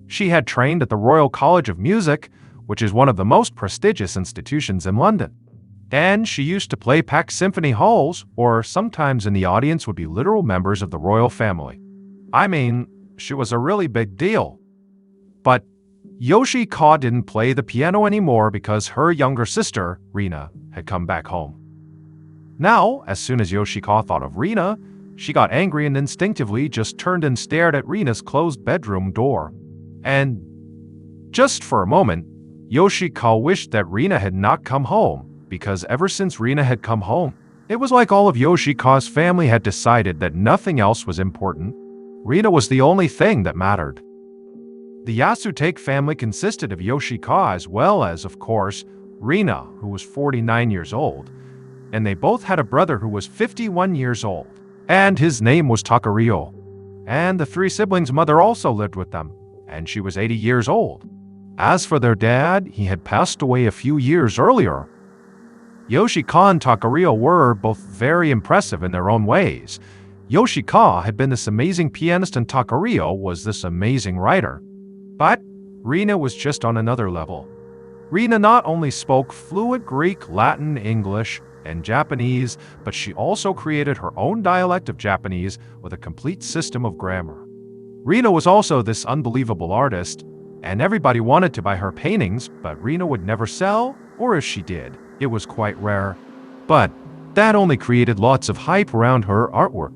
She had trained at the Royal College of Music, which is one of the most prestigious institutions in London. And she used to play packed symphony halls, or sometimes in the audience would be literal members of the royal family. I mean, she was a really big deal. But Yoshika didn't play the piano anymore because her younger sister, Rina, had come back home. Now, as soon as Yoshika thought of Rina, she got angry and instinctively just turned and stared at Rina's closed bedroom door. And just for a moment, Yoshika wished that Rina had not come home, because ever since Rina had come home, it was like all of Yoshika's family had decided that nothing else was important. Rina was the only thing that mattered. The Yasutake family consisted of Yoshika as well as, of course, Rina, who was 49 years old, and they both had a brother who was 51 years old, and his name was Takario. And the three siblings' mother also lived with them, and she was 80 years old. As for their dad, he had passed away a few years earlier. Yoshika and Takario were both very impressive in their own ways. Yoshika had been this amazing pianist and Takario was this amazing writer. But Rina was just on another level. Rina not only spoke fluent Greek, Latin, English, and Japanese, but she also created her own dialect of Japanese with a complete system of grammar. Rina was also this unbelievable artist, and everybody wanted to buy her paintings, but Rina would never sell, or if she did, it was quite rare. But that only created lots of hype around her artwork.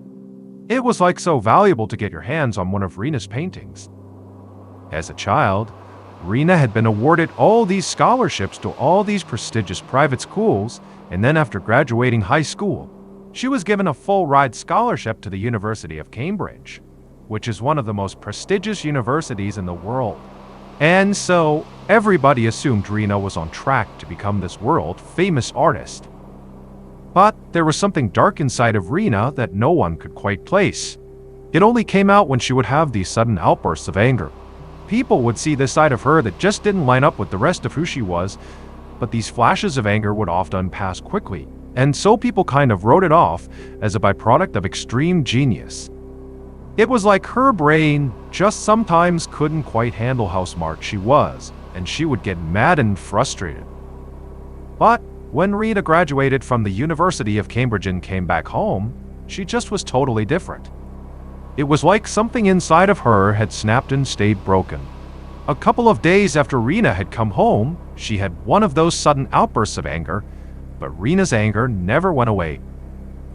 It was like so valuable to get your hands on one of Rina's paintings. As a child, Rina had been awarded all these scholarships to all these prestigious private schools, and then after graduating high school, she was given a full-ride scholarship to the University of Cambridge, which is one of the most prestigious universities in the world. And so, everybody assumed Rina was on track to become this world-famous artist. But there was something dark inside of Rina that no one could quite place. It only came out when she would have these sudden outbursts of anger. People would see this side of her that just didn't line up with the rest of who she was, but these flashes of anger would often pass quickly, and so people kind of wrote it off as a byproduct of extreme genius. It was like her brain just sometimes couldn't quite handle how smart she was, and she would get mad and frustrated. But When Rina graduated from the University of Cambridge and came back home, she just was totally different. It was like something inside of her had snapped and stayed broken. A couple of days after Rina had come home, she had one of those sudden outbursts of anger, but Rina's anger never went away.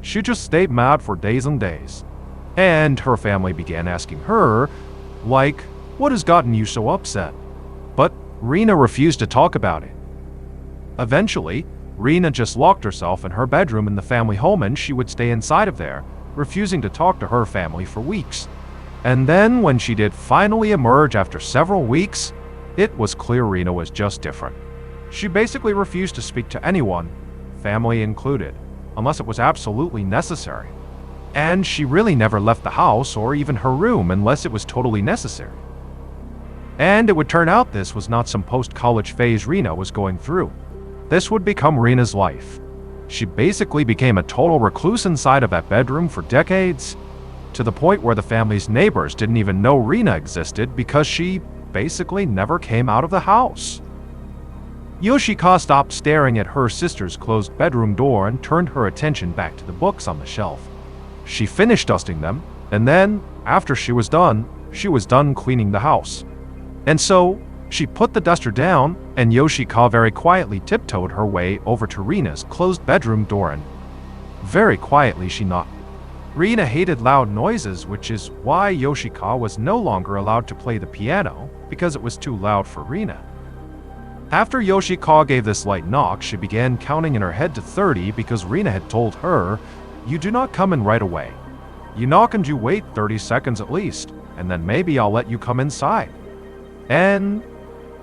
She just stayed mad for days and days. And her family began asking her, like, what has gotten you so upset? But Rina refused to talk about it. Eventually, Rina just locked herself in her bedroom in the family home and she would stay inside of there, refusing to talk to her family for weeks. And then when she did finally emerge after several weeks, it was clear Rina was just different. She basically refused to speak to anyone, family included, unless it was absolutely necessary. And she really never left the house or even her room unless it was totally necessary. And it would turn out this was not some post-college phase Rina was going through. This would become Rina's life. She basically became a total recluse inside of that bedroom for decades, to the point where the family's neighbors didn't even know Rina existed because she basically never came out of the house. Yoshika stopped staring at her sister's closed bedroom door and turned her attention back to the books on the shelf. She finished dusting them, and then, after she was done cleaning the house. And so, she put the duster down, and Yoshika very quietly tiptoed her way over to Rina's closed bedroom door and very quietly she knocked. Rina hated loud noises, which is why Yoshika was no longer allowed to play the piano, because it was too loud for Rina. After Yoshika gave this light knock, she began counting in her head to 30 because Rina had told her, "You do not come in right away. You knock and you wait 30 seconds at least, and then maybe I'll let you come inside." And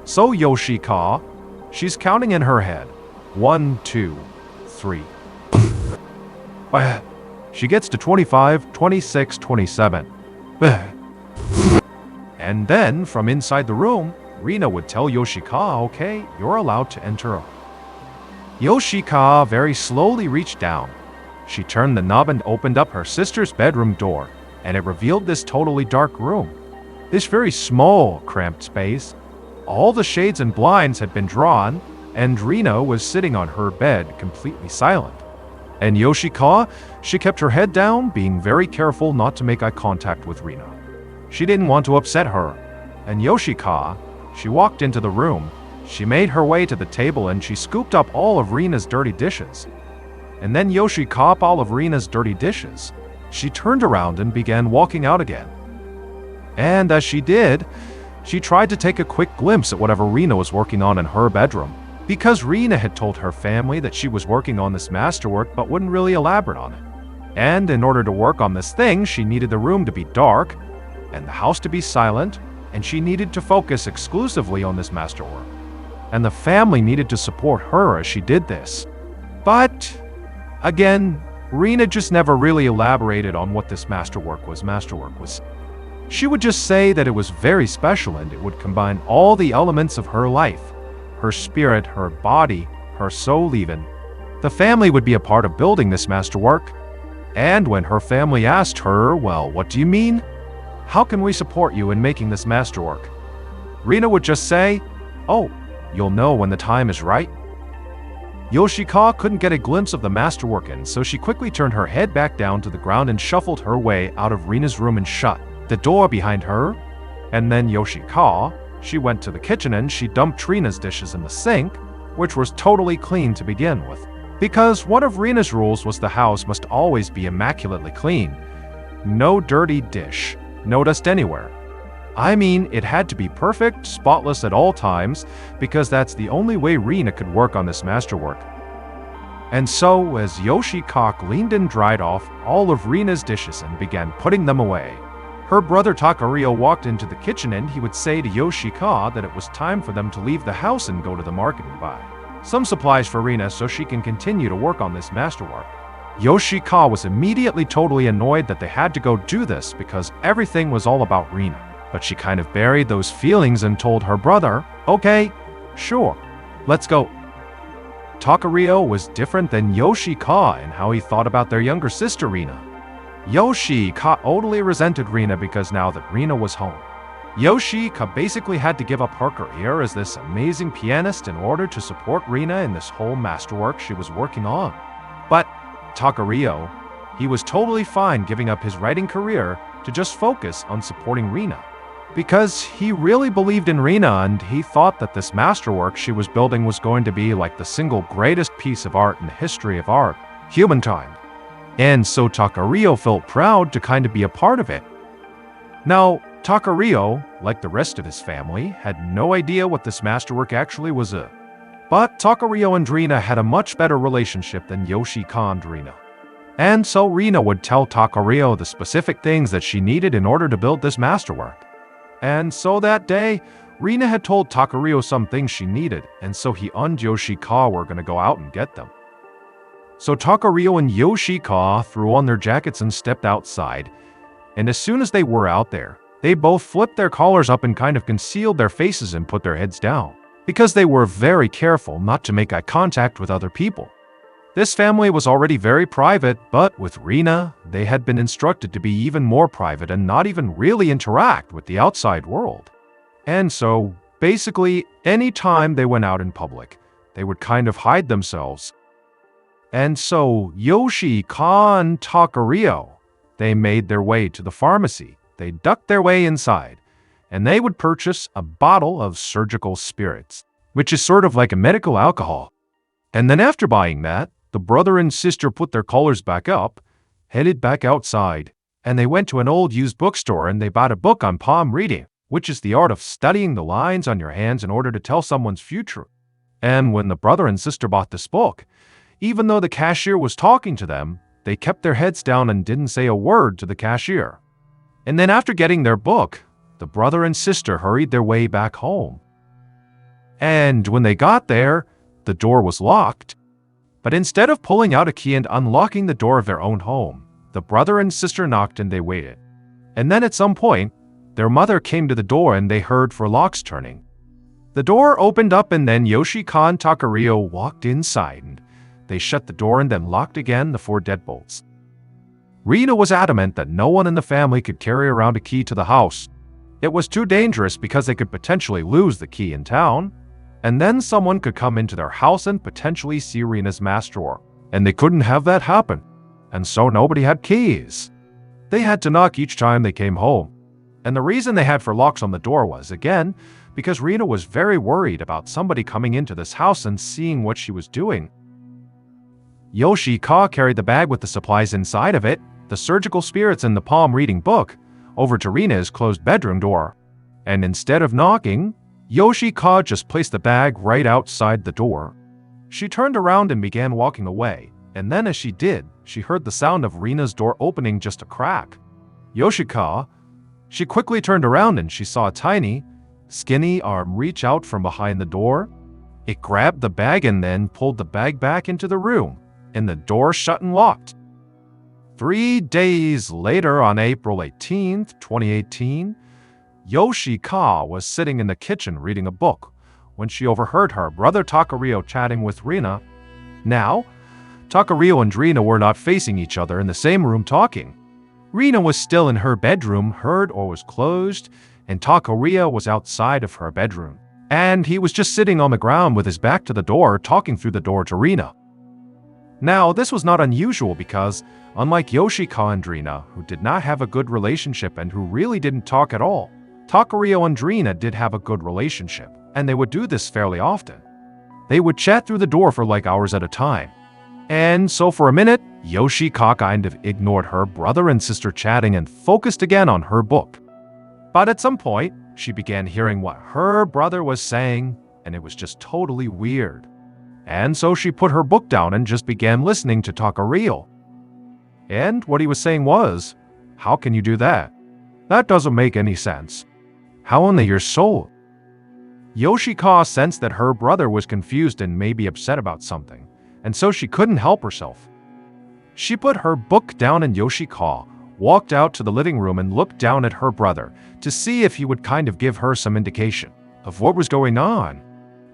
so Yoshika, she's counting in her head. 1, 2, 3. She gets to 25, 26, 27. And then, from inside the room, Rina would tell Yoshika, "Okay, you're allowed to enter." Yoshika very slowly reached down. She turned the knob and opened up her sister's bedroom door, and it revealed this totally dark room. This very small, cramped space. All the shades and blinds had been drawn, and Rina was sitting on her bed, completely silent. And Yoshika, she kept her head down, being very careful not to make eye contact with Rina. She didn't want to upset her. And Yoshika, she walked into the room. She made her way to the table and she scooped up all of Rina's dirty dishes. And then Yoshika up all of Rina's dirty dishes. She turned around and began walking out again. And as she did, she tried to take a quick glimpse at whatever Rina was working on in her bedroom, because Rina had told her family that she was working on this masterwork but wouldn't really elaborate on it. And in order to work on this thing, she needed the room to be dark and the house to be silent, and she needed to focus exclusively on this masterwork. And the family needed to support her as she did this. But again, Rina just never really elaborated on what this masterwork was. She would just say that it was very special and it would combine all the elements of her life, her spirit, her body, her soul even. The family would be a part of building this masterwork. And when her family asked her, "Well, what do you mean? How can we support you in making this masterwork?" Rina would just say, "Oh, you'll know when the time is right." Yoshika couldn't get a glimpse of the masterwork, and so she quickly turned her head back down to the ground and shuffled her way out of Rina's room and shut the door behind her. And then Yoshika, she went to the kitchen and she dumped Rina's dishes in the sink, which was totally clean to begin with. Because one of Rina's rules was the house must always be immaculately clean. No dirty dish, no dust anywhere. I mean, it had to be perfect, spotless at all times, because that's the only way Rina could work on this masterwork. And so, as Yoshika leaned and dried off all of Rina's dishes and began putting them away, her brother Takario walked into the kitchen and he would say to Yoshika that it was time for them to leave the house and go to the market and buy some supplies for Rina so she can continue to work on this masterwork. Yoshika was immediately totally annoyed that they had to go do this because everything was all about Rina. But she kind of buried those feelings and told her brother, "Okay, sure, let's go." Takario was different than Yoshika in how he thought about their younger sister Rina. Yoshika totally resented Rina because now that Rina was home, Yoshika basically had to give up her career as this amazing pianist in order to support Rina in this whole masterwork she was working on. But Takurio, he was totally fine giving up his writing career to just focus on supporting Rina. Because he really believed in Rina and he thought that this masterwork she was building was going to be like the single greatest piece of art in the history of art, humankind. And so Takurio felt proud to kind of be a part of it. Now, Takurio, like the rest of his family, had no idea what this masterwork actually was. But Takurio and Rina had a much better relationship than Yoshika and Rina. And so Rina would tell Takurio the specific things that she needed in order to build this masterwork. And so that day, Rina had told Takurio some things she needed, and so he and Yoshika were going to go out and get them. So Takurio and Yoshika threw on their jackets and stepped outside, and as soon as they were out there, they both flipped their collars up and kind of concealed their faces and put their heads down, because they were very careful not to make eye contact with other people. This family was already very private, but with Rina, they had been instructed to be even more private and not even really interact with the outside world. And so, basically, any time they went out in public, they would kind of hide themselves. And so, Yoshika and Takurio, they made their way to the pharmacy. They ducked their way inside, and they would purchase a bottle of surgical spirits, which is sort of like a medical alcohol. And then after buying that, the brother and sister put their collars back up, headed back outside, and they went to an old used bookstore and they bought a book on palm reading, which is the art of studying the lines on your hands in order to tell someone's future. And when the brother and sister bought this book, even though the cashier was talking to them, they kept their heads down and didn't say a word to the cashier. And then after getting their book, the brother and sister hurried their way back home. And when they got there, the door was locked. But instead of pulling out a key and unlocking the door of their own home, the brother and sister knocked and they waited. And then at some point, their mother came to the door and they heard for locks turning. The door opened up and then Yoshika and Takurio walked inside and they shut the door and then locked again the 4 deadbolts. Rina was adamant that no one in the family could carry around a key to the house. It was too dangerous because they could potentially lose the key in town, and then someone could come into their house and potentially see Rina's masterwork, and they couldn't have that happen, and so nobody had keys. They had to knock each time they came home, and the reason they had for locks on the door was, again, because Rina was very worried about somebody coming into this house and seeing what she was doing. Yoshika carried the bag with the supplies inside of it, the surgical spirits and the palm reading book, over to Rina's closed bedroom door. And instead of knocking, Yoshika just placed the bag right outside the door. She turned around and began walking away, and then as she did, she heard the sound of Rina's door opening just a crack. Yoshika, she quickly turned around and she saw a tiny, skinny arm reach out from behind the door. It grabbed the bag and then pulled the bag back into the room, and the door shut and locked. 3 days later, on April 18th, 2018, Yoshika was sitting in the kitchen reading a book when she overheard her brother Takurio chatting with Rina. Now, Takurio and Rina were not facing each other in the same room talking. Rina was still in her bedroom, her door was closed, and Takurio was outside of her bedroom. And he was just sitting on the ground with his back to the door, talking through the door to Rina. Now, this was not unusual because, unlike Yoshika and Rina, who did not have a good relationship and who really didn't talk at all, Takurio and Rina did have a good relationship, and they would do this fairly often. They would chat through the door for like hours at a time. And so for a minute, Yoshika kind of ignored her brother and sister chatting and focused again on her book. But at some point, she began hearing what her brother was saying, and it was just totally weird. And so she put her book down and just began listening to Takurio. And what he was saying was, "How can you do that? That doesn't make any sense. How only your soul?" Yoshika sensed that her brother was confused and maybe upset about something, and so she couldn't help herself. She put her book down and Yoshika walked out to the living room and looked down at her brother to see if he would kind of give her some indication of what was going on.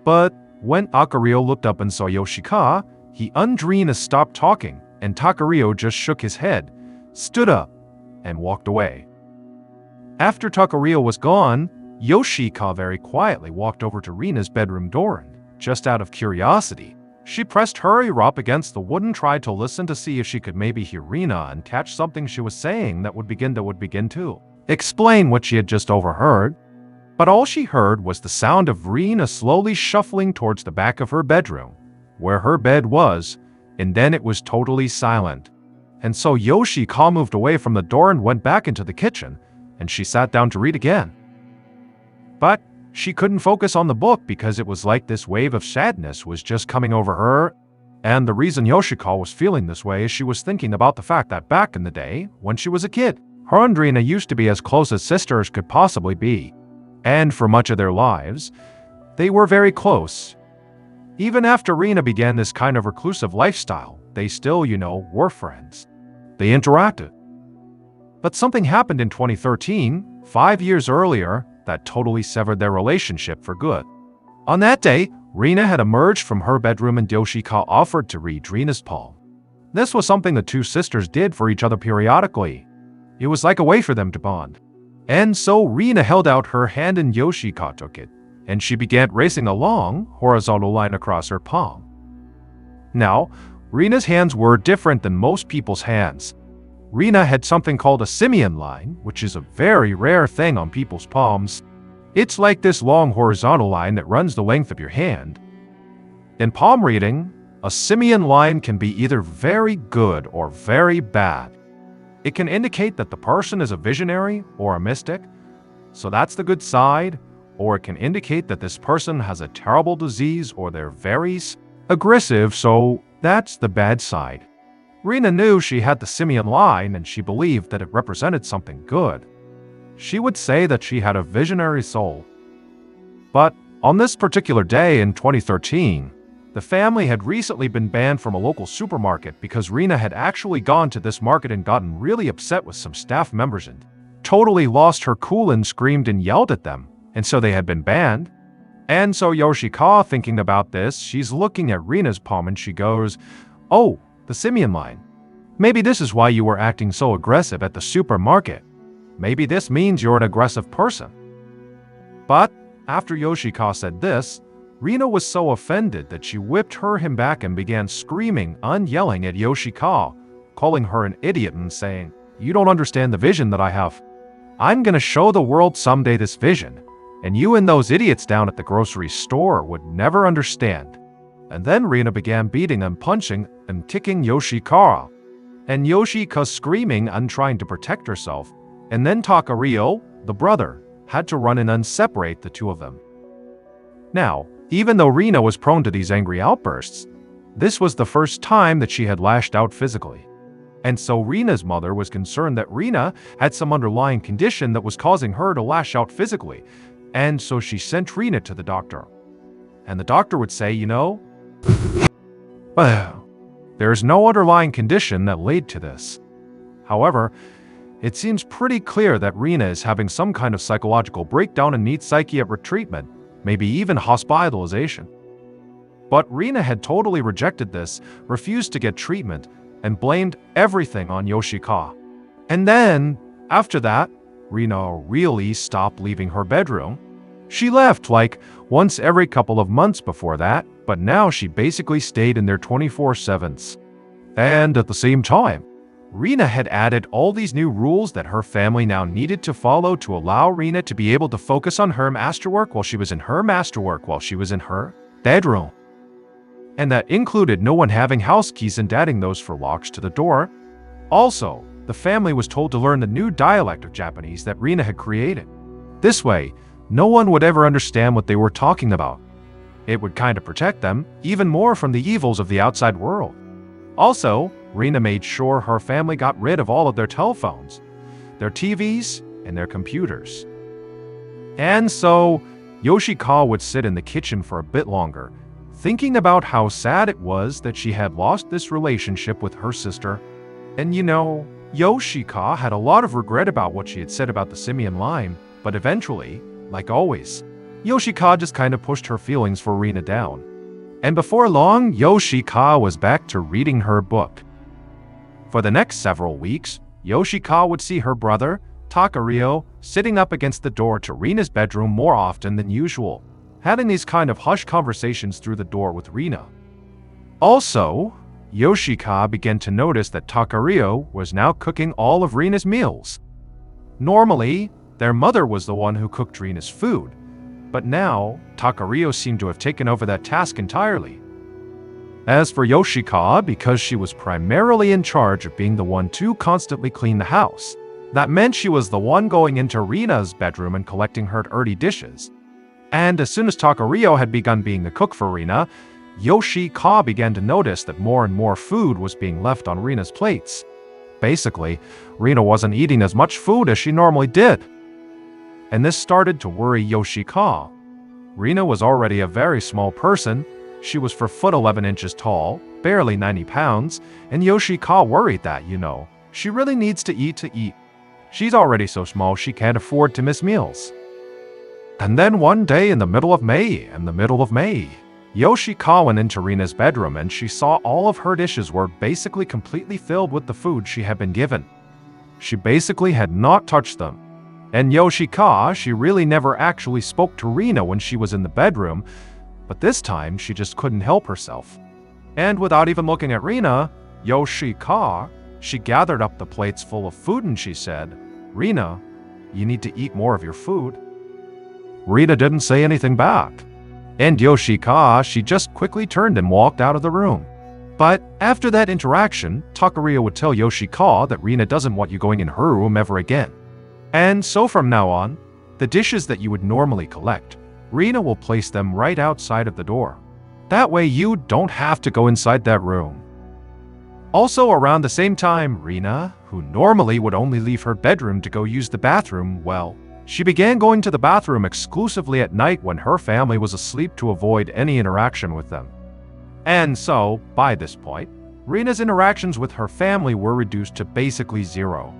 But when Takurio looked up and saw Yoshika, he and Rina stopped talking, and Takurio just shook his head, stood up, and walked away. After Takurio was gone, Yoshika very quietly walked over to Rina's bedroom door and, just out of curiosity, she pressed her ear up against the wood and tried to listen to see if she could maybe hear Rina and catch something she was saying that would begin to explain what she had just overheard. But all she heard was the sound of Rina slowly shuffling towards the back of her bedroom, where her bed was, and then it was totally silent. And so Yoshika moved away from the door and went back into the kitchen, and she sat down to read again. But she couldn't focus on the book because it was like this wave of sadness was just coming over her. And the reason Yoshika was feeling this way is she was thinking about the fact that back in the day, when she was a kid, her and Rina used to be as close as sisters could possibly be. And for much of their lives, they were very close. Even after Rina began this kind of reclusive lifestyle, they still, were friends. They interacted. But something happened in 2013, 5 years earlier, that totally severed their relationship for good. On that day, Rina had emerged from her bedroom and Yoshika offered to read Rina's palm. This was something the two sisters did for each other periodically. It was like a way for them to bond. And so Rina held out her hand and Yoshika took it, and she began racing a long, horizontal line across her palm. Now, Rina's hands were different than most people's hands. Rina had something called a simian line, which is a very rare thing on people's palms. It's like this long horizontal line that runs the length of your hand. In palm reading, a simian line can be either very good or very bad. It can indicate that the person is a visionary or a mystic, so that's the good side, or it can indicate that this person has a terrible disease or they're very aggressive, so that's the bad side. Rina knew she had the simian line and she believed that it represented something good. She would say that she had a visionary soul. But on this particular day in 2013, the family had recently been banned from a local supermarket because Rina had actually gone to this market and gotten really upset with some staff members and totally lost her cool and screamed and yelled at them, and so they had been banned. And so Yoshika, thinking about this, she's looking at Rina's palm and she goes, "Oh, the simian line. Maybe this is why you were acting so aggressive at the supermarket. Maybe this means you're an aggressive person." But after Yoshika said this, Rina was so offended that she whipped him back and began screaming and yelling at Yoshika, calling her an idiot and saying, "You don't understand the vision that I have. I'm gonna show the world someday this vision, and you and those idiots down at the grocery store would never understand." And then Rina began beating and punching and kicking Yoshika, and Yoshika screaming and trying to protect herself. And then Takurio, the brother, had to run in and separate the two of them. Now, even though Rina was prone to these angry outbursts, this was the first time that she had lashed out physically. And so Rina's mother was concerned that Rina had some underlying condition that was causing her to lash out physically, and so she sent Rina to the doctor. And the doctor would say, there's no underlying condition that led to this. However, it seems pretty clear that Rina is having some kind of psychological breakdown and needs psychiatric treatment, maybe even hospitalization. But Rina had totally rejected this, refused to get treatment, and blamed everything on Yoshika. And then, after that, Rina really stopped leaving her bedroom. She left like once every couple of months before that, but now she basically stayed in there 24/7. And at the same time, Rina had added all these new rules that her family now needed to follow to allow Rina to be able to focus on her masterwork while she was in her bedroom. And that included no one having house keys and adding those for locks to the door. Also, the family was told to learn the new dialect of Japanese that Rina had created. This way, no one would ever understand what they were talking about. It would kind of protect them even more from the evils of the outside world. Also, Rina made sure her family got rid of all of their telephones, their TVs, and their computers. And so, Yoshika would sit in the kitchen for a bit longer, thinking about how sad it was that she had lost this relationship with her sister. And Yoshika had a lot of regret about what she had said about the simian line, but eventually, like always, Yoshika just kind of pushed her feelings for Rina down. And before long, Yoshika was back to reading her book. For the next several weeks, Yoshika would see her brother, Takeru sitting up against the door to Rina's bedroom more often than usual, having these kind of hushed conversations through the door with Rina. Also, Yoshika began to notice that Takeru was now cooking all of Rina's meals. Normally, their mother was the one who cooked Rina's food, but now Takeru seemed to have taken over that task entirely. As for Yoshika, because she was primarily in charge of being the one to constantly clean the house, that meant she was the one going into Rina's bedroom and collecting her dirty dishes. And as soon as Takeru had begun being the cook for Rina, Yoshika began to notice that more and more food was being left on Rina's plates. Basically, Rina wasn't eating as much food as she normally did. And this started to worry Yoshika. Rina was already a very small person. She was 4'11" tall, barely 90 pounds, and Yoshika worried that, she really needs to eat. She's already so small she can't afford to miss meals. And then one day in the middle of May, Yoshika went into Rina's bedroom and she saw all of her dishes were basically completely filled with the food she had been given. She basically had not touched them. And Yoshika, she really never actually spoke to Rina when she was in the bedroom, but this time she just couldn't help herself. And without even looking at Rina, Yoshika, she gathered up the plates full of food and she said, "Rina, you need to eat more of your food." Rina didn't say anything back. And Yoshika, she just quickly turned and walked out of the room. But after that interaction, Takeru would tell Yoshika that Rina doesn't want you going in her room ever again. And so from now on, the dishes that you would normally collect, Rina will place them right outside of the door. That way you don't have to go inside that room. Also around the same time, Rina, who normally would only leave her bedroom to go use the bathroom, she began going to the bathroom exclusively at night when her family was asleep to avoid any interaction with them. And so, by this point, Rina's interactions with her family were reduced to basically zero.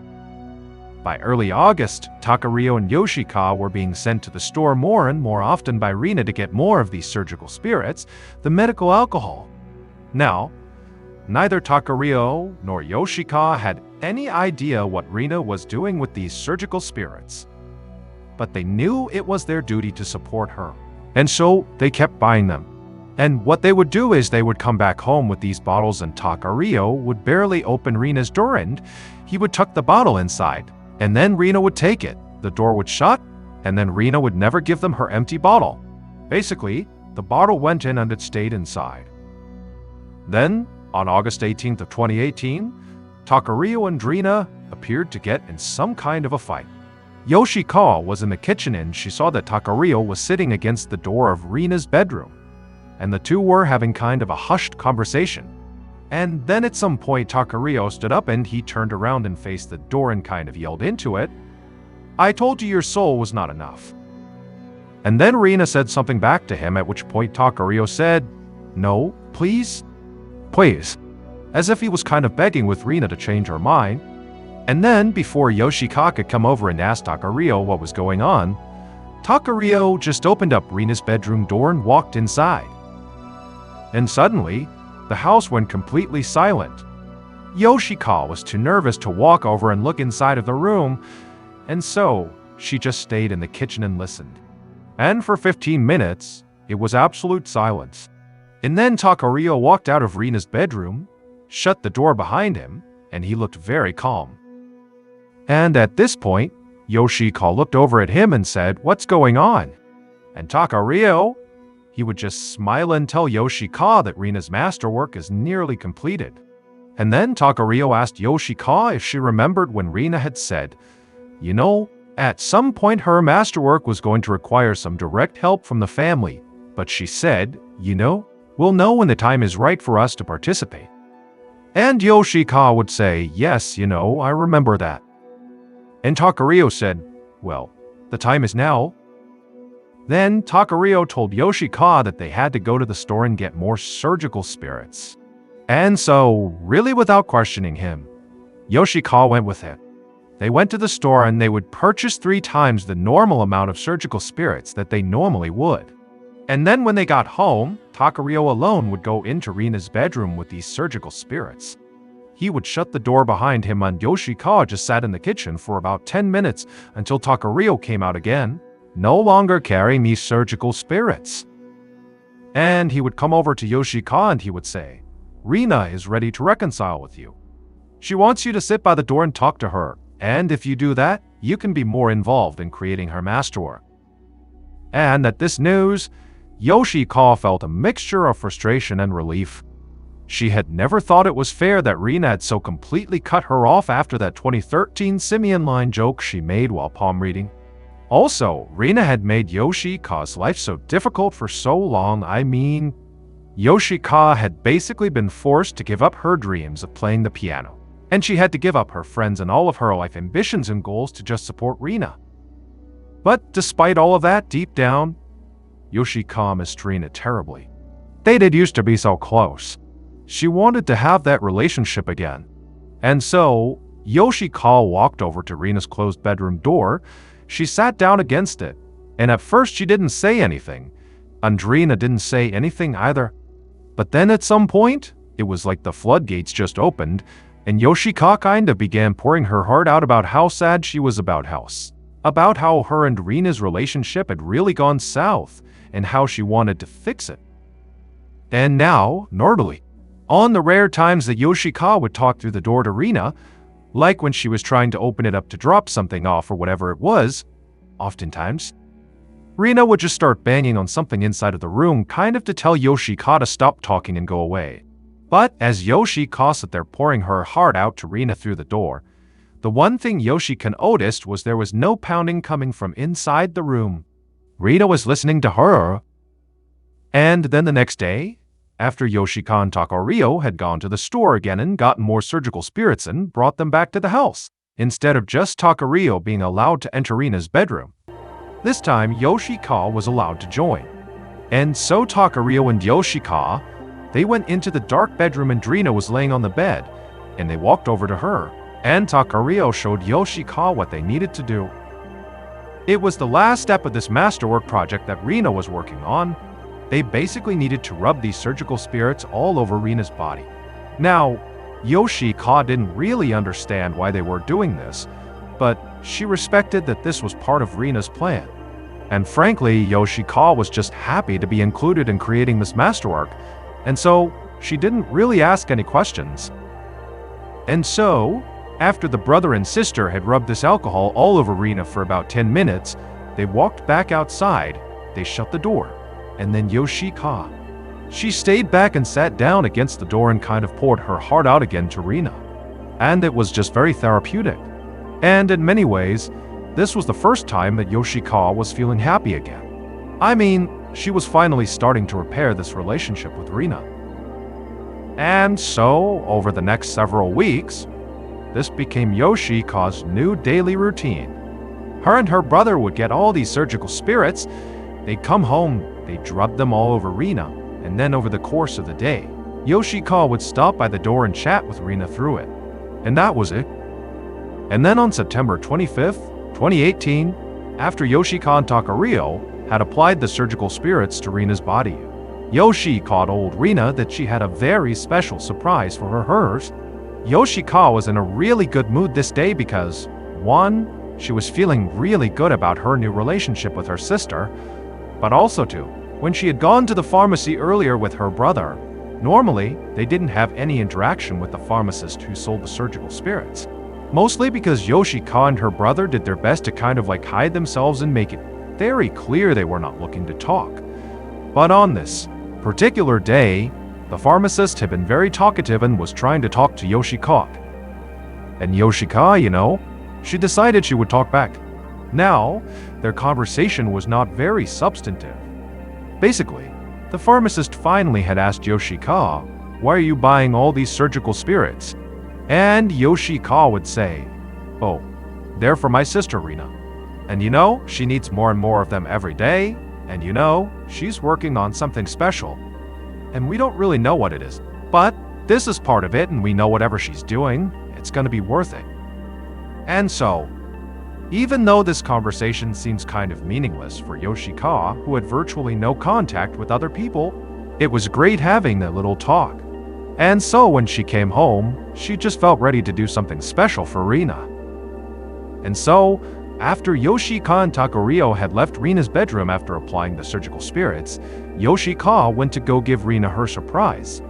By early August, Takeru and Yoshika were being sent to the store more and more often by Rina to get more of these surgical spirits, the medical alcohol. Now, neither Takeru nor Yoshika had any idea what Rina was doing with these surgical spirits. But they knew it was their duty to support her, and so they kept buying them. And what they would do is they would come back home with these bottles and Takeru would barely open Rina's door and he would tuck the bottle inside. And then Rina would take it, the door would shut, and then Rina would never give them her empty bottle. Basically, the bottle went in and it stayed inside. Then, on August 18th of 2018, Takeru and Rina appeared to get in some kind of a fight. Yoshika was in the kitchen and she saw that Takeru was sitting against the door of Rina's bedroom, and the two were having kind of a hushed conversation. And then at some point Takeru stood up and he turned around and faced the door and kind of yelled into it, "I told you your soul was not enough." And then Rina said something back to him, at which point Takeru said, "No, please, please," as if he was kind of begging with Rina to change her mind. And then, before Yoshika could come over and ask Takeru what was going on, Takeru just opened up Rina's bedroom door and walked inside. And suddenly, the house went completely silent. Yoshika was too nervous to walk over and look inside of the room, and so she just stayed in the kitchen and listened. And for 15 minutes, it was absolute silence. And then Takeru walked out of Rina's bedroom, shut the door behind him, and he looked very calm. And at this point, Yoshika looked over at him and said, "What's going on?" And Takeru, he would just smile and tell Yoshika that Rina's masterwork is nearly completed. And then Takeru asked Yoshika if she remembered when Rina had said, at some point her masterwork was going to require some direct help from the family, but she said, we'll know when the time is right for us to participate. And Yoshika would say, "Yes, I remember that." And Takeru said, "Well, the time is now." Then Takeru told Yoshika that they had to go to the store and get more surgical spirits. And so, really without questioning him, Yoshika went with it. They went to the store and they would purchase 3 times the normal amount of surgical spirits that they normally would. And then when they got home, Takeru alone would go into Rina's bedroom with these surgical spirits. he would shut the door behind him and Yoshikawa just sat in the kitchen for about 10 minutes until Takaryo came out again, no longer carrying these surgical spirits. And he would come over to Yoshikawa and he would say, "Rina is ready to reconcile with you. She wants you to sit by the door and talk to her, and if you do that, you can be more involved in creating her masterwork." And at this news, Yoshikawa felt a mixture of frustration and relief. She had never thought it was fair that Rina had so completely cut her off after that 2013 simian line joke she made while palm reading. Also, Rina had made Yoshikawa's life so difficult for so long. Yoshikawa had basically been forced to give up her dreams of playing the piano, and she had to give up her friends and all of her life ambitions and goals to just support Rina. But despite all of that, deep down, Yoshikawa missed Rina terribly. They did used to be so close. She wanted to have that relationship again. And so, Yoshikawa walked over to Rina's closed bedroom door. She sat down against it, and at first she didn't say anything, and Rina didn't say anything either. But then at some point, it was like the floodgates just opened, and Yoshikawa kinda began pouring her heart out about how sad she was about how her and Rina's relationship had really gone south, and how she wanted to fix it. And now, normally, on the rare times that Yoshikawa would talk through the door to Rina, like when she was trying to open it up to drop something off or whatever it was, oftentimes, Rina would just start banging on something inside of the room, kind of to tell Yoshikawa to stop talking and go away. But as Yoshikawa sat there pouring her heart out to Rina through the door, the one thing Yoshikawa noticed was there was no pounding coming from inside the room. Rina was listening to her. And then the next day, after Yoshikawa and Takaryo had gone to the store again and gotten more surgical spirits and brought them back to the house, instead of just Takaryo being allowed to enter Rina's bedroom, this time Yoshikawa was allowed to join. And so Takaryo and Yoshikawa, they went into the dark bedroom and Rina was laying on the bed, and they walked over to her, and Takaryo showed Yoshikawa what they needed to do. It was the last step of this masterwork project that Rina was working on. They basically needed to rub these surgical spirits all over Rina's body. Now, Yoshikawa didn't really understand why they were doing this, but she respected that this was part of Rina's plan. And frankly, Yoshikawa was just happy to be included in creating this masterwork, and so she didn't really ask any questions. And so, after the brother and sister had rubbed this alcohol all over Rina for about 10 minutes, they walked back outside, they shut the door, and then Yoshikawa, she stayed back and sat down against the door and kind of poured her heart out again to Rina. And it was just very therapeutic. And in many ways, this was the first time that Yoshikawa was feeling happy again. She was finally starting to repair this relationship with Rina. And so, over the next several weeks, this became Yoshikawa's new daily routine. Her and her brother would get all these surgical spirits, they'd come home, they'd rub them all over Rina, and then over the course of the day, Yoshikawa would stop by the door and chat with Rina through it. And that was it. And then on September 25th, 2018, after Yoshikawa and Takaryo had applied the surgical spirits to Rina's body, Yoshikawa told Rina that she had a very special surprise for hers. Yoshikawa was in a really good mood this day because, 1, she was feeling really good about her new relationship with her sister, but also 2, when she had gone to the pharmacy earlier with her brother, normally they didn't have any interaction with the pharmacist who sold the surgical spirits. Mostly because Yoshikawa and her brother did their best to kind of like hide themselves and make it very clear they were not looking to talk. But on this particular day, the pharmacist had been very talkative and was trying to talk to Yoshikawa. And Yoshikawa, she decided she would talk back. Now, their conversation was not very substantive. Basically, the pharmacist finally had asked Yoshikawa, "Why are you buying all these surgical spirits?" And Yoshikawa would say, "Oh, they're for my sister Rina. And she needs more and more of them every day, and she's working on something special. And we don't really know what it is, but this is part of it and we know whatever she's doing, it's going to be worth it." And so, even though this conversation seems kind of meaningless for Yoshikawa, who had virtually no contact with other people, it was great having that little talk. And so when she came home, she just felt ready to do something special for Rina. And so, after Yoshika and Takurio had left Rina's bedroom after applying the surgical spirits, Yoshika went to go give Rina her surprise.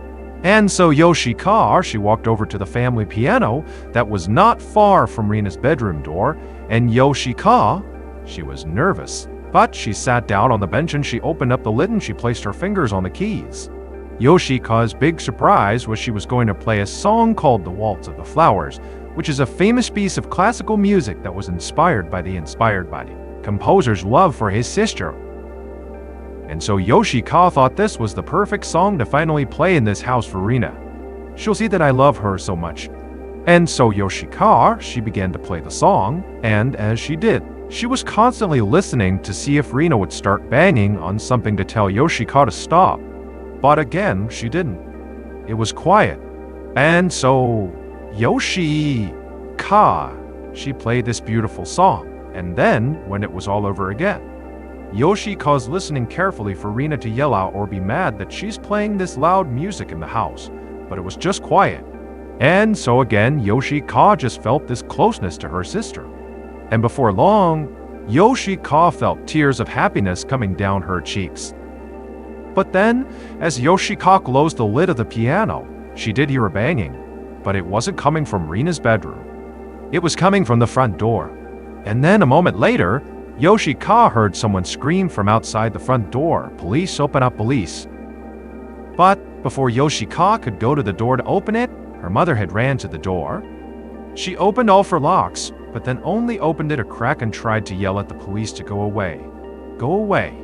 And so Yoshika, she walked over to the family piano that was not far from Rina's bedroom door, and Yoshika, she was nervous, but she sat down on the bench and she opened up the lid and she placed her fingers on the keys. Yoshika's big surprise was she was going to play a song called The Waltz of the Flowers, which is a famous piece of classical music that was inspired by the composer's love for his sister. And so Yoshika thought this was the perfect song to finally play in this house for Rina. She'll see that I love her so much. And so Yoshika, she began to play the song, and as she did, she was constantly listening to see if Rina would start banging on something to tell Yoshika to stop. But again, she didn't. It was quiet. And so Yoshika, she played this beautiful song. And then, when it was all over again, Yoshika's listening carefully for Rina to yell out or be mad that she's playing this loud music in the house, but it was just quiet. And so again, Yoshika just felt this closeness to her sister. And before long, Yoshika felt tears of happiness coming down her cheeks. But then, as Yoshika closed the lid of the piano, she did hear a banging, but it wasn't coming from Rina's bedroom. It was coming from the front door. And then a moment later, Yoshika heard someone scream from outside the front door, "Police, open up, police." But before Yoshika could go to the door to open it, her mother had ran to the door. She opened all four locks, but then only opened it a crack and tried to yell at the police to go away. Go away.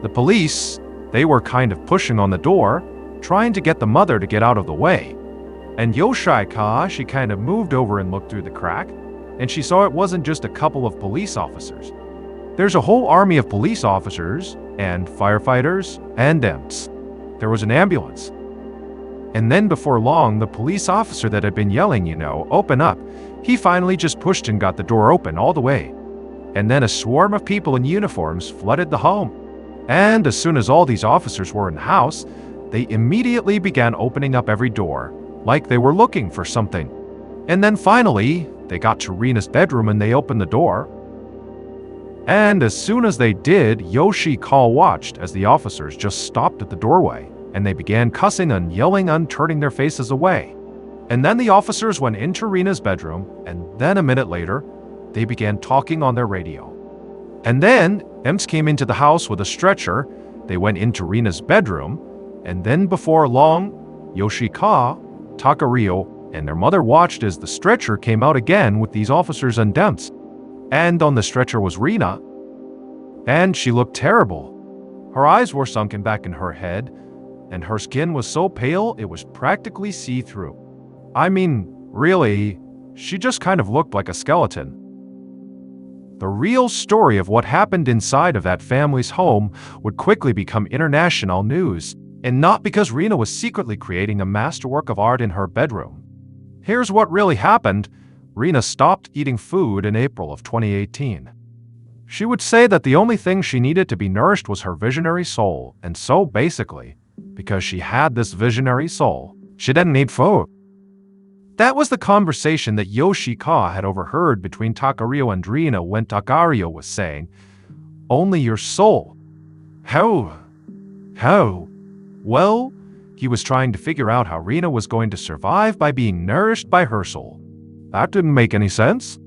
The police, they were kind of pushing on the door, trying to get the mother to get out of the way. And Yoshika, she kind of moved over and looked through the crack, and she saw it wasn't just a couple of police officers. There's a whole army of police officers, and firefighters, and EMTs. There was an ambulance. And then before long, the police officer that had been yelling, open up, he finally just pushed and got the door open all the way. And then a swarm of people in uniforms flooded the home. And as soon as all these officers were in the house, they immediately began opening up every door, like they were looking for something. And then finally, they got to Rina's bedroom and they opened the door. And as soon as they did, Yoshika watched as the officers just stopped at the doorway, and they began cussing and yelling and turning their faces away. And then the officers went into Rina's bedroom, and then a minute later, they began talking on their radio. And then EMTs came into the house with a stretcher, they went into Rina's bedroom, and then before long, Yoshika, Takurio, and their mother watched as the stretcher came out again with these officers and EMTs. And on the stretcher was Rina, and she looked terrible. Her eyes were sunken back in her head, and her skin was so pale it was practically see-through. I mean, really, she just kind of looked like a skeleton. The real story of what happened inside of that family's home would quickly become international news, and not because Rina was secretly creating a masterwork of art in her bedroom. Here's what really happened. Rina stopped eating food in April of 2018. She would say that the only thing she needed to be nourished was her visionary soul, and so basically, because she had this visionary soul, she didn't need food. That was the conversation that Yoshika had overheard between Takurio and Rina when Takurio was saying, "Only your soul." How? Well, he was trying to figure out how Rina was going to survive by being nourished by her soul. That didn't make any sense.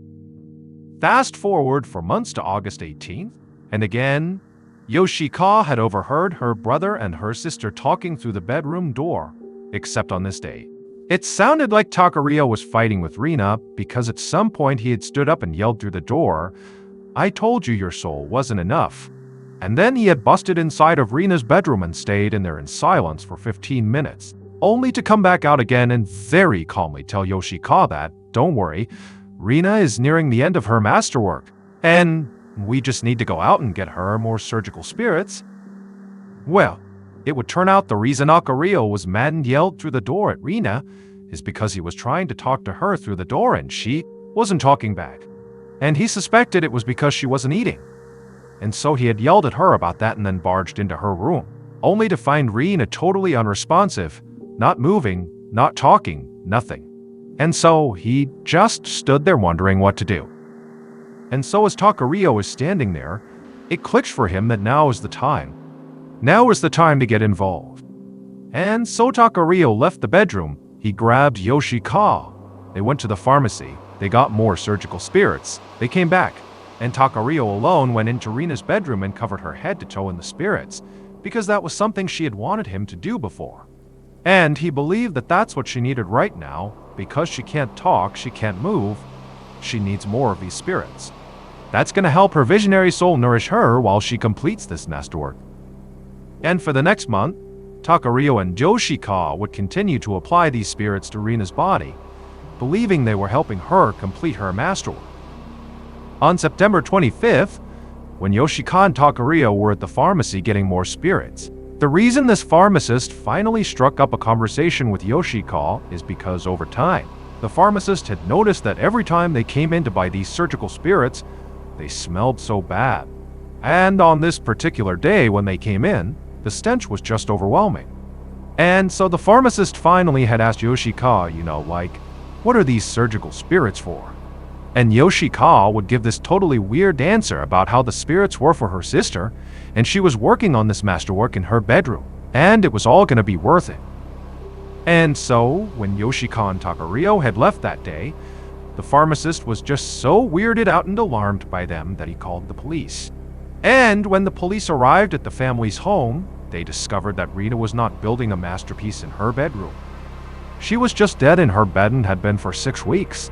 Fast forward for months to August 18th, and again, Yoshika had overheard her brother and her sister talking through the bedroom door, except on this day. It sounded like Takurio was fighting with Rina because at some point he had stood up and yelled through the door, "I told you your soul wasn't enough." And then he had busted inside of Rina's bedroom and stayed in there in silence for 15 minutes, only to come back out again and very calmly tell Yoshika that, "Don't worry, Rina is nearing the end of her masterwork, and we just need to go out and get her more surgical spirits." Well, it would turn out the reason Takurio was mad and yelled through the door at Rina is because he was trying to talk to her through the door and she wasn't talking back. And he suspected it was because she wasn't eating. And so he had yelled at her about that and then barged into her room, only to find Rina totally unresponsive, not moving, not talking, nothing. And so he just stood there wondering what to do. And so as Takeru was standing there, it clicked for him that now is the time. Now is the time to get involved. And so Takeru left the bedroom. He grabbed Yoshikawa. They went to the pharmacy. They got more surgical spirits. They came back, and Takeru alone went into Rina's bedroom and covered her head to toe in the spirits, because that was something she had wanted him to do before. And he believed that that's what she needed right now, because she can't talk, she can't move, she needs more of these spirits. That's going to help her visionary soul nourish her while she completes this masterwork. And for the next month, Takeru and Yoshikawa would continue to apply these spirits to Rina's body, believing they were helping her complete her masterwork. On September 25th, when Yoshikawa and Takeru were at the pharmacy getting more spirits, the reason this pharmacist finally struck up a conversation with Yoshikawa is because over time, the pharmacist had noticed that every time they came in to buy these surgical spirits, they smelled so bad. And on this particular day when they came in, the stench was just overwhelming. And so the pharmacist finally had asked Yoshikawa, what are these surgical spirits for? And Yoshikawa would give this totally weird answer about how the spirits were for her sister, and she was working on this masterwork in her bedroom, and it was all going to be worth it. And so, when Yoshikawa and Takeru had left that day, the pharmacist was just so weirded out and alarmed by them that he called the police. And when the police arrived at the family's home, they discovered that Rina was not building a masterpiece in her bedroom. She was just dead in her bed and had been for 6 weeks.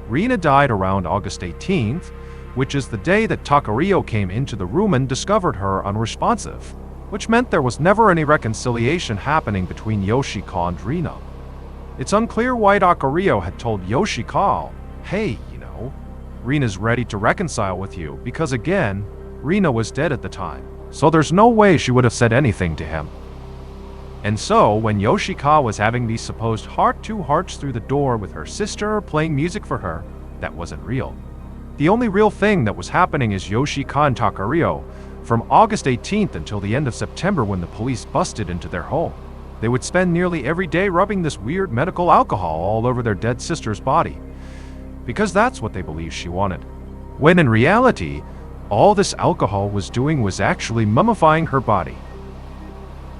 Rina died around August 18th, which is the day that Takeru came into the room and discovered her unresponsive, which meant there was never any reconciliation happening between Yoshikawa and Rina. It's unclear why Takeru had told Yoshikawa, hey, Rina's ready to reconcile with you, because again, Rina was dead at the time, so there's no way she would have said anything to him. And so, when Yoshikawa was having these supposed heart-to-hearts through the door with her sister playing music for her, that wasn't real. The only real thing that was happening is Yoshikawa and Takeru, from August 18th until the end of September when the police busted into their home. They would spend nearly every day rubbing this weird medical alcohol all over their dead sister's body, because that's what they believed she wanted. When in reality, all this alcohol was doing was actually mummifying her body.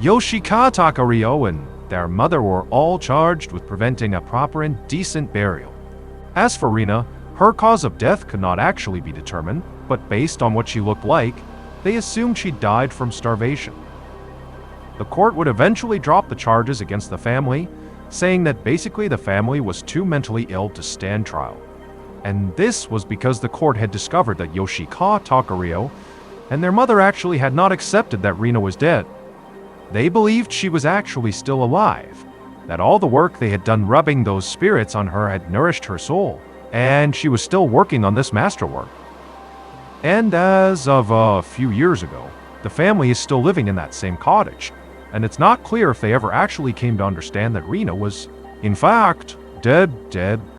Yoshikawa, Takeru, and their mother were all charged with preventing a proper and decent burial. As for Rina, her cause of death could not actually be determined, but based on what she looked like, they assumed she died from starvation. The court would eventually drop the charges against the family, saying that basically the family was too mentally ill to stand trial. And this was because the court had discovered that Yoshikawa, Takeru, and their mother actually had not accepted that Rina was dead. They believed she was actually still alive, that all the work they had done rubbing those spirits on her had nourished her soul, and she was still working on this masterwork. And as of a few years ago, the family is still living in that same cottage, and it's not clear if they ever actually came to understand that Rina was, in fact, dead.